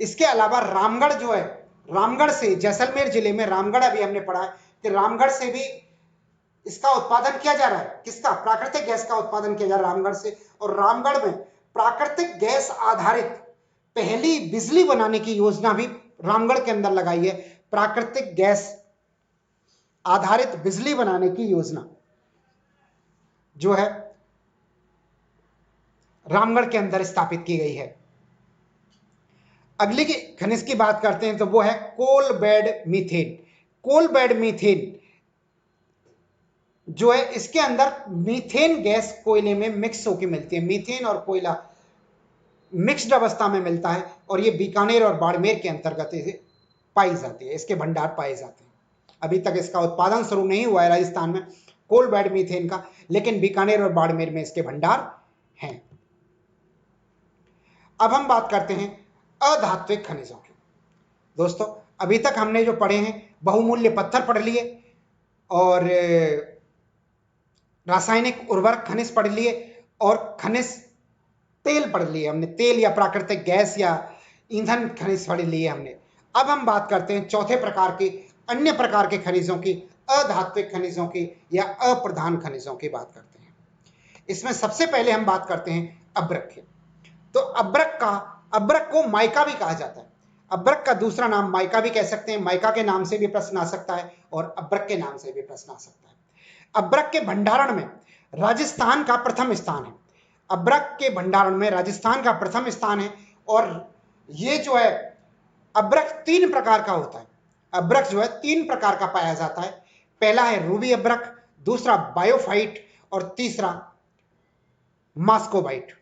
इसके अलावा रामगढ़ जो है, रामगढ़ से, जैसलमेर जिले में रामगढ़, अभी हमने पढ़ा है कि रामगढ़ से भी इसका उत्पादन किया जा रहा है। किसका? प्राकृतिक गैस का उत्पादन किया जा रहा है रामगढ़ से। और रामगढ़ में प्राकृतिक गैस आधारित पहली बिजली बनाने की योजना भी रामगढ़ के अंदर लगाई है। प्राकृतिक गैस आधारित बिजली बनाने की योजना जो है रामगढ़ के अंदर स्थापित की गई है। अगली की खनिज की बात करते हैं तो वो है coal bed methane. Coal bed methane जो है, इसके अंदर मीथेन गैस कोयले में मिक्स होकर मिलती है। मीथेन और कोयला मिक्स्ड अवस्था में मिलता है और ये बीकानेर और बाड़मेर के अंतर्गत पाई जाती है, इसके भंडार पाए जाते हैं। अभी तक इसका उत्पादन शुरू नहीं हुआ है राजस्थान में कोल बेड मीथेन का, लेकिन बीकानेर और बाड़मेर में इसके भंडार हैं। अब हम बात करते हैं अधात्विक खनिजों की। दोस्तों, अभी तक हमने जो पढ़े हैं, बहुमूल्य पत्थर पढ़ लिए और रासायनिक उर्वरक खनिज पढ़ लिए और खनिज तेल पढ़ लिए हमने, तेल या प्राकृतिक गैस या ईंधन खनिज पढ़ लिए हमने। अब हम बात करते हैं चौथे प्रकार के, अन्य प्रकार के खनिजों की, अधात्विक खनिजों की या अप्रधान खनिजों की बात करते हैं। इसमें सबसे पहले हम बात करते हैं अब्रक की। तो अब्रक को माइका भी कहा जाता है। अब्रक का दूसरा नाम माइका भी कह सकते हैं। माइका के नाम से भी प्रश्न आ सकता है और अब्रक के नाम से भी प्रश्न आ सकता है। अब्रक के भंडारण में राजस्थान का प्रथम स्थान है। अब्रक के भंडारण में राजस्थान का प्रथम स्थान है। और ये जो है अब्रक 3 प्रकार का होता है। अब्रक जो है 3 प्रकार का पाया जाता है। पहला है रूबी अब्रक, दूसरा बायोफाइट और तीसरा मास्कोबाइट।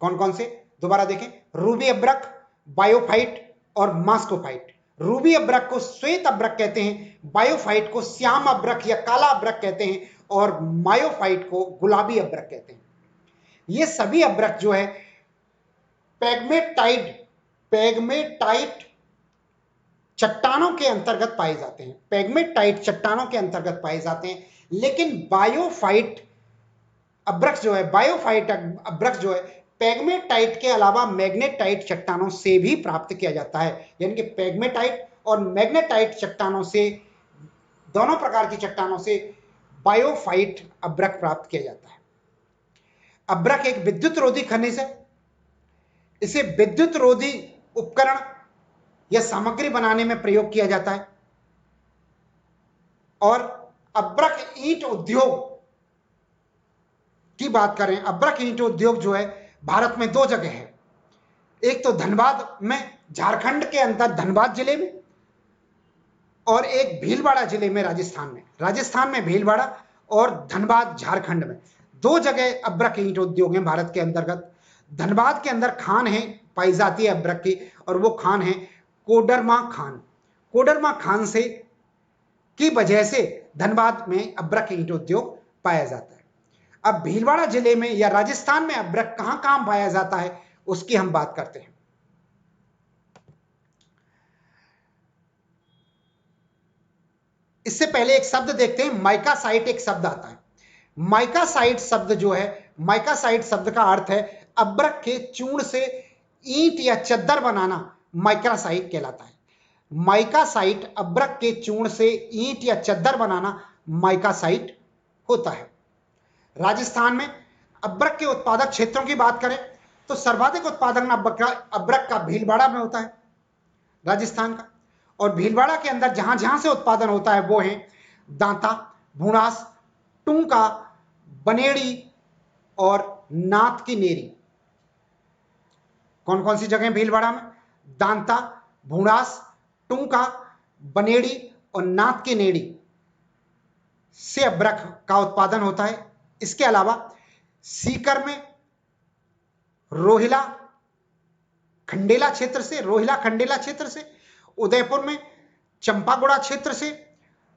कौन कौन से? दोबारा देखें, रूबी अब्रक, बायोफाइट और मास्कोफाइट। रूबी अब्रक को श्वेत अब्रक कहते हैं, बायोफाइट को श्याम अब्रक या काला अब्रक कहते हैं और मायोफाइट को गुलाबी अब्रक कहते हैं। ये सभी अब्रक जो है पेग्मेटाइट चट्टानों के अंतर्गत पाए जाते हैं। पेग्मेटाइट चट्टानों के अंतर्गत पाए जाते हैं। लेकिन बायोफाइट अब्रक जो है, बायोफाइट अब्रक जो है, पेग्मेटाइट के अलावा मैग्नेटाइट चट्टानों से भी प्राप्त किया जाता है। यानी कि पेग्मेटाइट और मैग्नेटाइट चट्टानों से, दोनों प्रकार की चट्टानों से बायोफाइट अब्रक प्राप्त किया जाता है। अब्रक एक विद्युत रोधी खनिज है। इसे विद्युत रोधी उपकरण या सामग्री बनाने में प्रयोग किया जाता है। और अब्रक ईंट उद्योग की बात करें, अब्रक ईंट उद्योग जो है भारत में 2 जगह है। एक तो धनबाद में, झारखंड के अंदर धनबाद जिले में, और एक भीलवाड़ा जिले में राजस्थान में भीलवाड़ा, और धनबाद झारखंड में। दो जगह अब्रक ईंट उद्योग है भारत के अंतर्गत। धनबाद के अंदर खान है, पाई जाती है अब्रक की, और वो खान है कोडरमा खान। कोडरमा खान से की वजह से धनबाद में अब्रक ईंट उद्योग पाया जाता है। अब भीलवाड़ा जिले में या राजस्थान में अब्रक कहां कहां पाया जाता है उसकी हम बात करते हैं। इससे पहले एक शब्द देखते हैं, माइका साइट एक शब्द आता है। माइका साइट शब्द जो है, माइका साइट शब्द का अर्थ है अब्रक के चूर्ण से ईंट या चद्दर बनाना, माइका साइट कहलाता है। माइका साइट अब्रक के चूर्ण से ईंट या चद्दर बनाना माइका साइट होता है। राजस्थान में अब्रक के उत्पादक क्षेत्रों की बात करें तो सर्वाधिक उत्पादन अब्रक का भीलवाड़ा में होता है, राजस्थान का। और भीलवाड़ा के अंदर जहां जहां से उत्पादन होता है वो है दांता, भुणास, टुंका, बनेड़ी और नाथ की नेरी। कौन कौन सी जगह भीलवाड़ा में? दांता, भुणास, टुंका, बनेड़ी और नाथ की नेड़ी से अब्रक का उत्पादन होता है। इसके अलावा सीकर में रोहिला खंडेला क्षेत्र से, उदयपुर में चंपागुड़ा क्षेत्र से,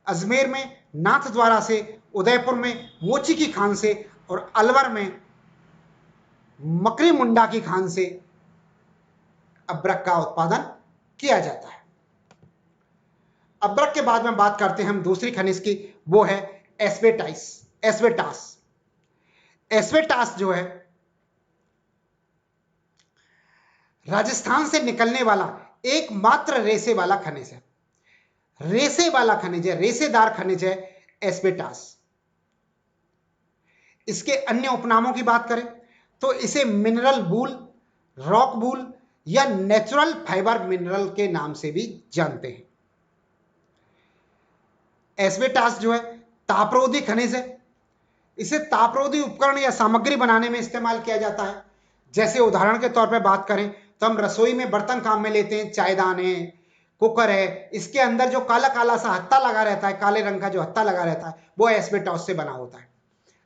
अजमेर में नाथद्वारा से, उदयपुर में मोची की खान से और अलवर में मकरी मुंडा की खान से अब्रक का उत्पादन किया जाता है। अब्रक के बाद में बात करते हैं हम दूसरी खनिज की, वो है एस्बेस्टास। एस्बेस्टास जो है राजस्थान से निकलने वाला एकमात्र रेसे वाला खनिज है। रेसेदार खनिज है एस्बेस्टास। इसके अन्य उपनामों की बात करें तो इसे मिनरल वूल, रॉक वूल या नेचुरल फाइबर मिनरल के नाम से भी जानते हैं। एस्बेस्टास जो है तापरोधी खनिज है। इसे तापरोधी उपकरण या सामग्री बनाने में इस्तेमाल किया जाता है। जैसे उदाहरण के तौर पर बात करें तो हम रसोई में बर्तन काम में लेते हैं, चायदान है, कुकर है, इसके अंदर जो काला काला सा हत्ता लगा रहता है, काले रंग का जो हत्ता लगा रहता है वो एस्बेस्टास से बना होता है,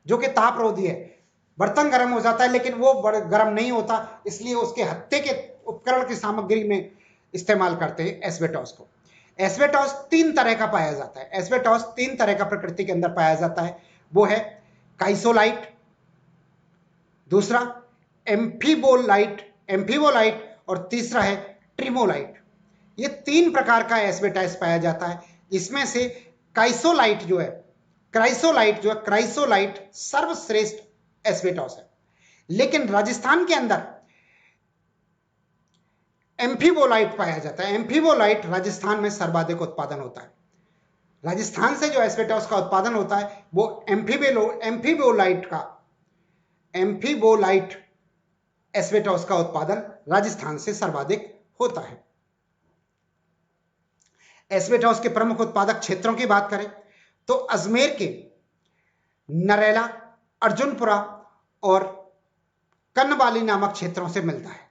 जो कि तापरोधी है। बर्तन गर्म हो जाता है लेकिन वो गर्म नहीं होता, इसलिए उसके हत्ते के उपकरण की सामग्री में इस्तेमाल करते हैं एस्बेस्टास को। एस्बेस्टास तीन तरह का पाया जाता है। एस्बेस्टास तीन तरह का प्रकृति के अंदर पाया जाता है, वो है काइसोलाइट, दूसरा एम्फीबोलाइट और तीसरा है ट्रिमोलाइट। ये तीन प्रकार का एस्बेस्टास पाया जाता है। इसमें से क्राइसोलाइट सर्वश्रेष्ठ एस्बेस्टास है। लेकिन राजस्थान के अंदर एम्फीबोलाइट पाया जाता है। एम्फीबोलाइट राजस्थान में सर्वाधिक उत्पादन होता है। राजस्थान से जो एस्बेस्टास का उत्पादन होता है वो एम्फीबोलाइट एस्बेस्टास का उत्पादन राजस्थान से सर्वाधिक होता है। एस्बेस्टास के प्रमुख उत्पादक क्षेत्रों की बात करें तो अजमेर के नरेला, अर्जुनपुरा और कन्नवाली नामक क्षेत्रों से मिलता है।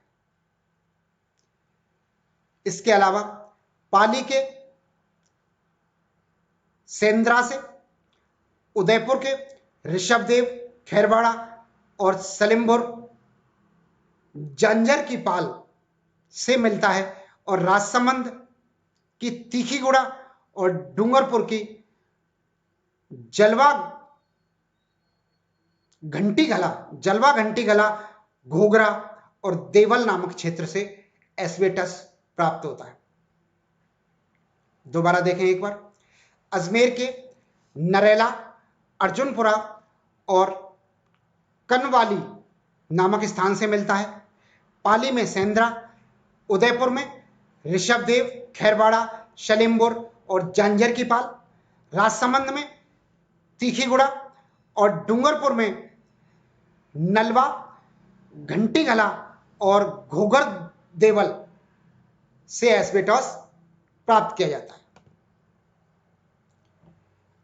इसके अलावा पाली के सेंद्रा से, उदयपुर के ऋषभदेव, खैरवाड़ा और सलेमपुर जंजर की पाल से मिलता है, और राजसमंद की तीखीगुड़ा और डूंगरपुर की जलवा घंटी गला, घोगरा और देवल नामक क्षेत्र से एस्बेस्टास प्राप्त होता है। दोबारा देखें एक बार, अजमेर के नरेला, अर्जुनपुरा और कनवाली नामक स्थान से मिलता है, पाली में सेंद्रा, उदयपुर में ऋषभदेव, खैरवाड़ा, सलेमपुर और जंजर की पाल, राजसमंद में तीखीगुड़ा और डूंगरपुर में नलवा, घंटीगला और घोगर देवल से एस्बेस्टास प्राप्त किया जाता है।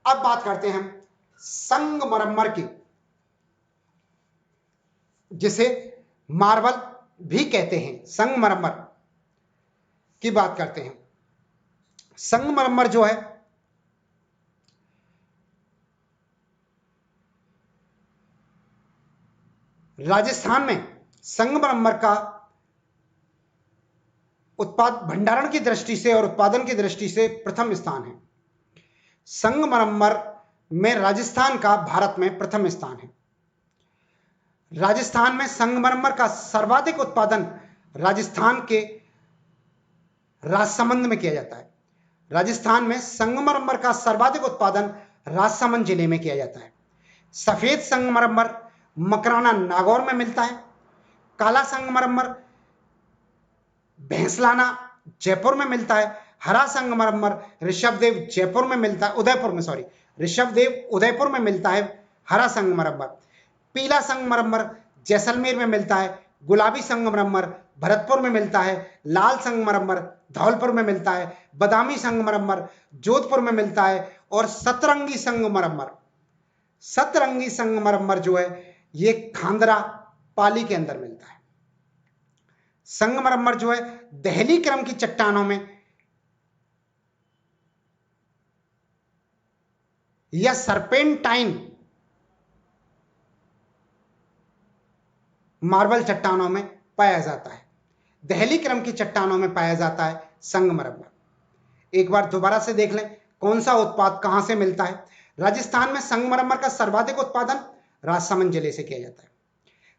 अब बात करते हैं हम संगमरमर की, जिसे मार्बल, भी कहते हैं। संगमरमर की बात करते हैं। संगमरमर जो है राजस्थान में संगमरमर का उत्पाद भंडारण की दृष्टि से और उत्पादन की दृष्टि से प्रथम स्थान है। संगमरमर में राजस्थान का भारत में प्रथम स्थान है। राजस्थान में संगमरमर का सर्वाधिक उत्पादन राजस्थान के राजसमंद में किया जाता है। राजस्थान में संगमरमर का सर्वाधिक उत्पादन राजसमंद जिले में किया जाता है। सफेद संगमरमर मकराना नागौर में मिलता है। काला संगमरमर भैंसलाना जयपुर में मिलता है। हरा संगमरमर ऋषभदेव जयपुर में मिलता है, उदयपुर में, सॉरी, ऋषभदेव उदयपुर में मिलता है हरा संगमरमर। पीला संगमरमर जैसलमेर में मिलता है। गुलाबी संगमरमर भरतपुर में मिलता है। लाल संगमरमर धौलपुर में मिलता है। बादामी संगमरमर जोधपुर में मिलता है। और सतरंगी संगमरमर जो है ये खांदरा पाली के अंदर मिलता है। संगमरमर जो है दहली क्रम की चट्टानों में या सरपेंटाइन मार्बल चट्टानों में पाया जाता है। दहली क्रम की चट्टानों में पाया जाता है संगमरमर। एक बार दोबारा से देख लें कौन सा उत्पाद कहां से मिलता है। राजस्थान में संगमरमर का सर्वाधिक उत्पादन राजसमंद जिले से किया जाता है।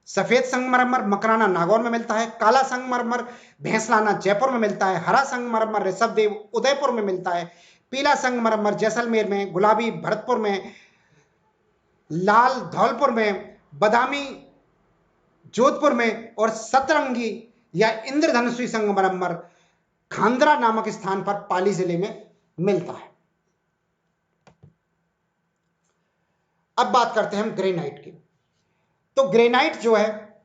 सफेद संगमरमर मकराना नागौर में मिलता है। काला संगमरमर भैंसलाना जयपुर में मिलता है। हरा संगमरमर ऋषभदेव उदयपुर में मिलता है। पीला संगमरमर जैसलमेर में, गुलाबी भरतपुर में, लाल धौलपुर में, बादामी जोधपुर में और सतरंगी या इंद्रधनुषी संगमरमर खांदरा नामक स्थान पर पाली जिले में मिलता है। अब बात करते हैं हम ग्रेनाइट की। तो ग्रेनाइट जो है,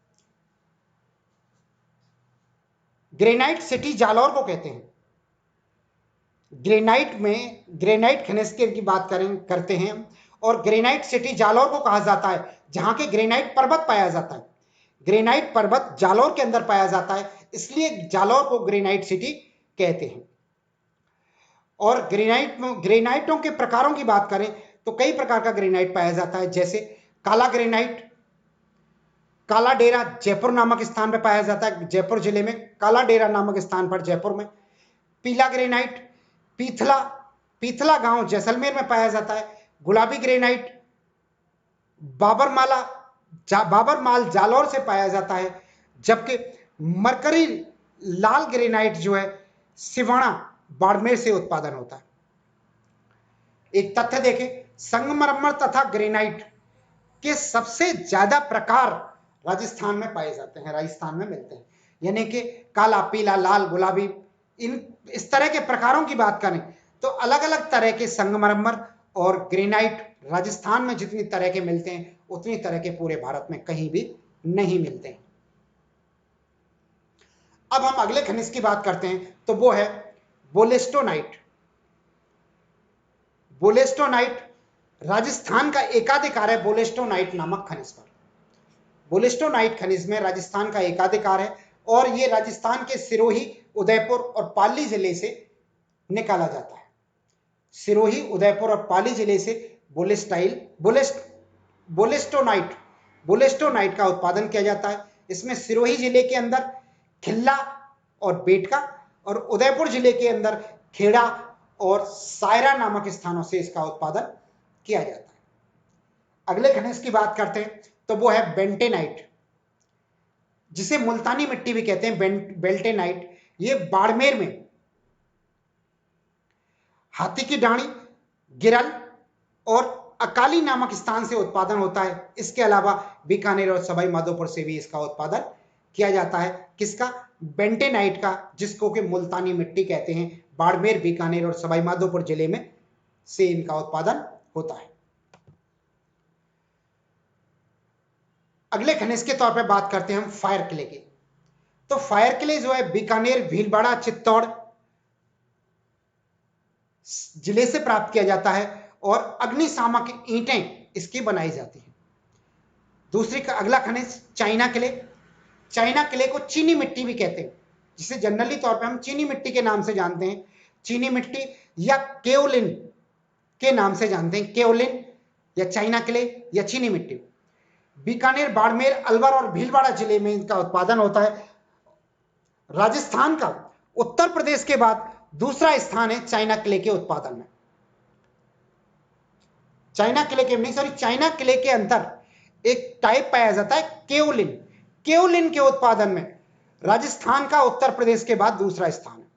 ग्रेनाइट सिटी जालौर को कहते हैं। ग्रेनाइट खनिज की बात करते हैं और ग्रेनाइट सिटी जालौर को कहा जाता है जहां के ग्रेनाइट पर्वत पाया जाता है। ग्रेनाइट पर्वत जालौर के अंदर पाया जाता है, इसलिए जालौर को ग्रेनाइट सिटी कहते हैं। और ग्रेनाइटों के प्रकारों की बात करें तो कई प्रकार का ग्रेनाइट पाया जाता है, जैसे काला ग्रेनाइट काला डेरा जयपुर नामक स्थान पर पाया जाता है, जयपुर जिले में काला डेरा नामक स्थान पर जयपुर में। पीला ग्रेनाइट पीथला गांव जैसलमेर में पाया जाता है। गुलाबी ग्रेनाइट बाबरमाल जालौर से पाया जाता है, जबकि मरकरी लाल ग्रेनाइट जो है सिवाना बाड़मेर से उत्पादन होता है। एक तथ्य देखें, संगमरमर तथा ग्रेनाइट के सबसे ज्यादा प्रकार राजस्थान में पाए जाते हैं, राजस्थान में मिलते हैं। यानी कि काला, पीला, लाल, गुलाबी, इस तरह के प्रकारों की बात करें तो अलग अलग तरह के संगमरमर और ग्रेनाइट राजस्थान में जितनी तरह के मिलते हैं उतनी तरह के पूरे भारत में कहीं भी नहीं मिलते हैं। अब हम अगले खनिज की बात करते हैं तो वो है बोलेस्टोनाइट। बोलेस्टोनाइट राजस्थान का एकाधिकार है बोलेस्टोनाइट नामक खनिज पर। बोलेस्टोनाइट खनिज में राजस्थान का एकाधिकार है और ये राजस्थान के सिरोही, उदयपुर और पाली जिले से निकाला जाता है। सिरोही, उदयपुर और पाली जिले से बोलेस्टोनाइट का उत्पादन किया जाता है। इसमें सिरोही जिले के अंदर खिल्ला और बेटका और उदयपुर जिले के अंदर खेड़ा और सायरा नामक स्थानों से इसका उत्पादन किया जाता है। अगले खनिज की बात करते हैं तो वो है बेंटेनाइट, जिसे मुल्तानी मिट्टी भी कहते हैं। बेल्टेनाइट ये बाड़मेर में हाथी की डाणी, गिरल और अकाली नामक स्थान से उत्पादन होता है। इसके अलावा बीकानेर और सवाई माधोपुर से भी इसका उत्पादन किया जाता है। किसका? बेंटेनाइट का, जिसको कि मुल्तानी मिट्टी कहते हैं। बाड़मेर, बीकानेर और सवाई माधोपुर जिले में से इनका उत्पादन होता है। अगले खनिज के तौर पे बात करते हैं हम फायर क्ले की। तो फायर क्ले जो है बीकानेर, भीलवाड़ा, चित्तौड़ जिले से प्राप्त किया जाता है और अग्निशामक ईंटें इसकी बनाई जाती हैं। अगला खनिज चाइना क्ले। चाइना क्ले को चीनी मिट्टी भी कहते हैं, जिसे जनरली तौर पे हम चीनी मिट्टी के नाम से जानते हैं, चीनी मिट्टी या केओलिन के नाम से जानते हैं, केओलिन या चाइना क्ले या चीनी मिट्टी। बीकानेर, बाड़मेर, अलवर और भीलवाड़ा जिले में इनका उत्पादन होता है। राजस्थान का उत्तर प्रदेश के बाद दूसरा स्थान है चाइना क्ले के उत्पादन में। चाइना क्ले के अंदर एक टाइप पाया जाता है केओलिन। केओलिन के उत्पादन में राजस्थान का उत्तर प्रदेश के बाद दूसरा स्थान है।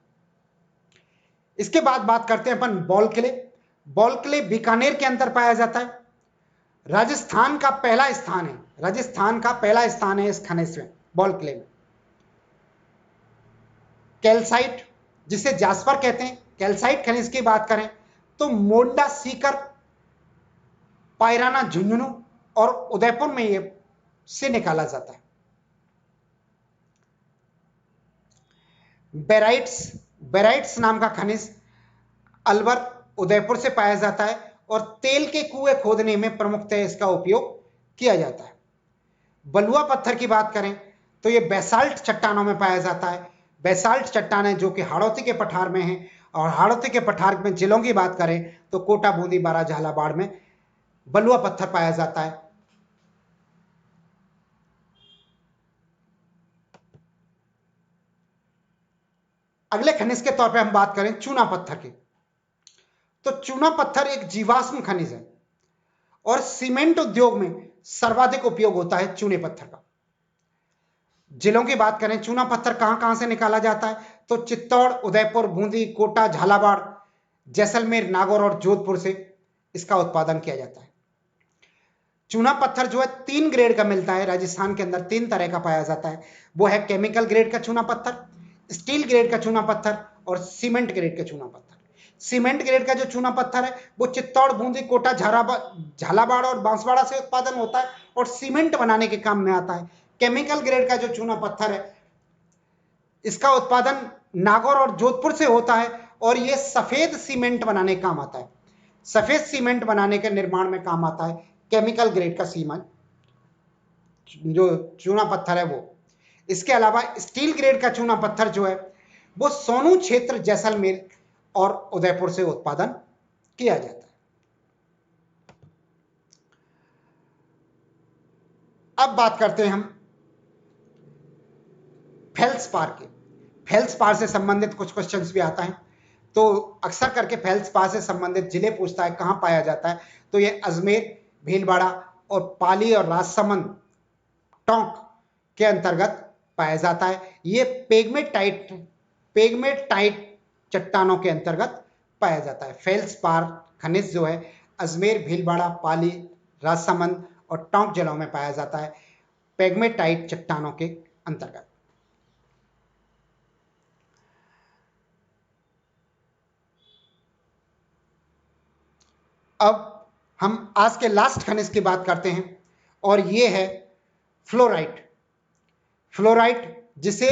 इसके बाद बात करते हैं अपन ball clay. Ball clay Bikaner के अंदर पाया जाता है। राजस्थान का पहला स्थान है इस खनिज में, बॉल क्ले में। कैल्साइट, जिसे जास्पर कहते हैं, कैल्साइट खनिज की बात करें तो मोंडा, सीकर, पायराना, झुंझुनू और उदयपुर में ये से निकाला जाता है। बेराइट्स नाम का खनिज अलवर, उदयपुर से पाया जाता है और तेल के कुएं खोदने में प्रमुखतः इसका उपयोग किया जाता है। बलुआ पत्थर की बात करें तो ये बेसाल्ट चट्टानों में पाया जाता है। बेसाल्ट चट्टानें जो कि हाड़ौती के पठार में हैं, और हाड़ौती के पठार में जिलों की बात करें तो कोटा, बूंदी, बारा, झालावाड़ में बलुआ पत्थर पाया जाता है। अगले खनिज के तौर पे हम बात करें चूना पत्थर की, तो चूना पत्थर एक जीवाश्म खनिज है और सीमेंट उद्योग में सर्वाधिक उपयोग होता है चूने पत्थर का। जिलों की बात करें, चूना पत्थर कहां कहां से निकाला जाता है तो चित्तौड़, उदयपुर, बूंदी, कोटा, झालावाड़, जैसलमेर, नागौर और जोधपुर से इसका उत्पादन किया जाता है। चूना पत्थर जो है 3 ग्रेड का मिलता है राजस्थान के अंदर, 3 तरह का पाया जाता है। वो है केमिकल ग्रेड का चूना पत्थर, स्टील ग्रेड का चूना पत्थर और सीमेंट ग्रेड का चूना पत्थर। सीमेंट ग्रेड का जो चूना पत्थर है वो चित्तौड़, बूंदी, कोटा, झालावाड़ और बांसवाड़ा से उत्पादन होता है और सीमेंट बनाने के काम में आता है। केमिकल ग्रेड का जो चूना पत्थर है इसका उत्पादन नागौर और जोधपुर से होता है और यह सफेद सीमेंट बनाने का काम आता है। सफेद सीमेंट बनाने के निर्माण में काम आता है केमिकल ग्रेड का सीमेंट जो चूना पत्थर है वो। इसके अलावा स्टील ग्रेड का चूना पत्थर जो है वो सोनू क्षेत्र, जैसलमेर और उदयपुर से उत्पादन किया जाता है। अब बात करते हैं हम फेल्सपार के। फेल्सपार से संबंधित कुछ क्वेश्चंस भी आता है, तो अक्सर करके फेल्सपार से संबंधित जिले पूछता है कहां पाया जाता है, तो ये अजमेर, भीलवाड़ा और पाली और राजसमंद, टोंक के अंतर्गत पाया जाता है। ये पेग्मेटाइट चट्टानों के अंतर्गत पाया जाता है। फेल्सपार खनिज जो है अजमेर, भीलवाड़ा, पाली, राजसमंद और टोंक जिलों में पाया जाता है, पेग्मेटाइट चट्टानों के अंतर्गत। अब हम आज के लास्ट खनिज की बात करते हैं और ये है फ्लोराइट। फ्लोराइट जिसे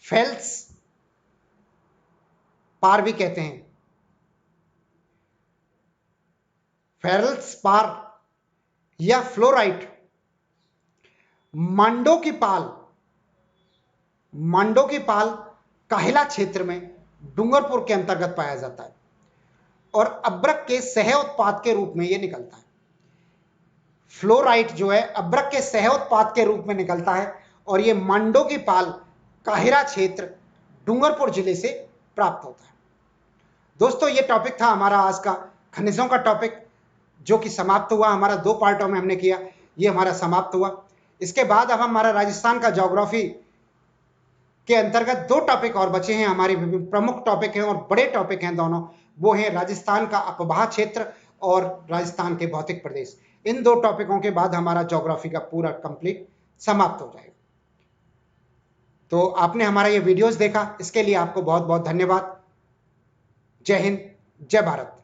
फेल्सपार भी कहते हैं। फेल्सपार या फ्लोराइट मांडो की पाल काहिला क्षेत्र में डूंगरपुर के अंतर्गत पाया जाता है और अब्रक के सह उत्पाद के रूप में यह निकलता है। फ्लोराइट जो है अब्रक के सह उत्पाद के रूप में निकलता है और यह मांडो की पाल काहिरा क्षेत्र डूंगरपुर जिले से प्राप्त होता है। दोस्तों, यह टॉपिक था हमारा आज का खनिजों का टॉपिक, जो कि समाप्त हुआ। हमारा 2 पार्टों में हमने किया, यह हमारा समाप्त हुआ। इसके बाद अब हमारा राजस्थान का ज्योग्राफी के अंतर्गत 2 टॉपिक और बचे हैं। हमारे प्रमुख टॉपिक हैं और बड़े टॉपिक हैं दोनों, वो हैं राजस्थान का अपवाह क्षेत्र और राजस्थान के भौतिक प्रदेश। इन 2 टॉपिकों के बाद हमारा ज्योग्राफी का पूरा कंप्लीट समाप्त हो जाएगा। तो आपने हमारा ये वीडियोस देखा, इसके लिए आपको बहुत बहुत धन्यवाद। जय हिंद, जय भारत।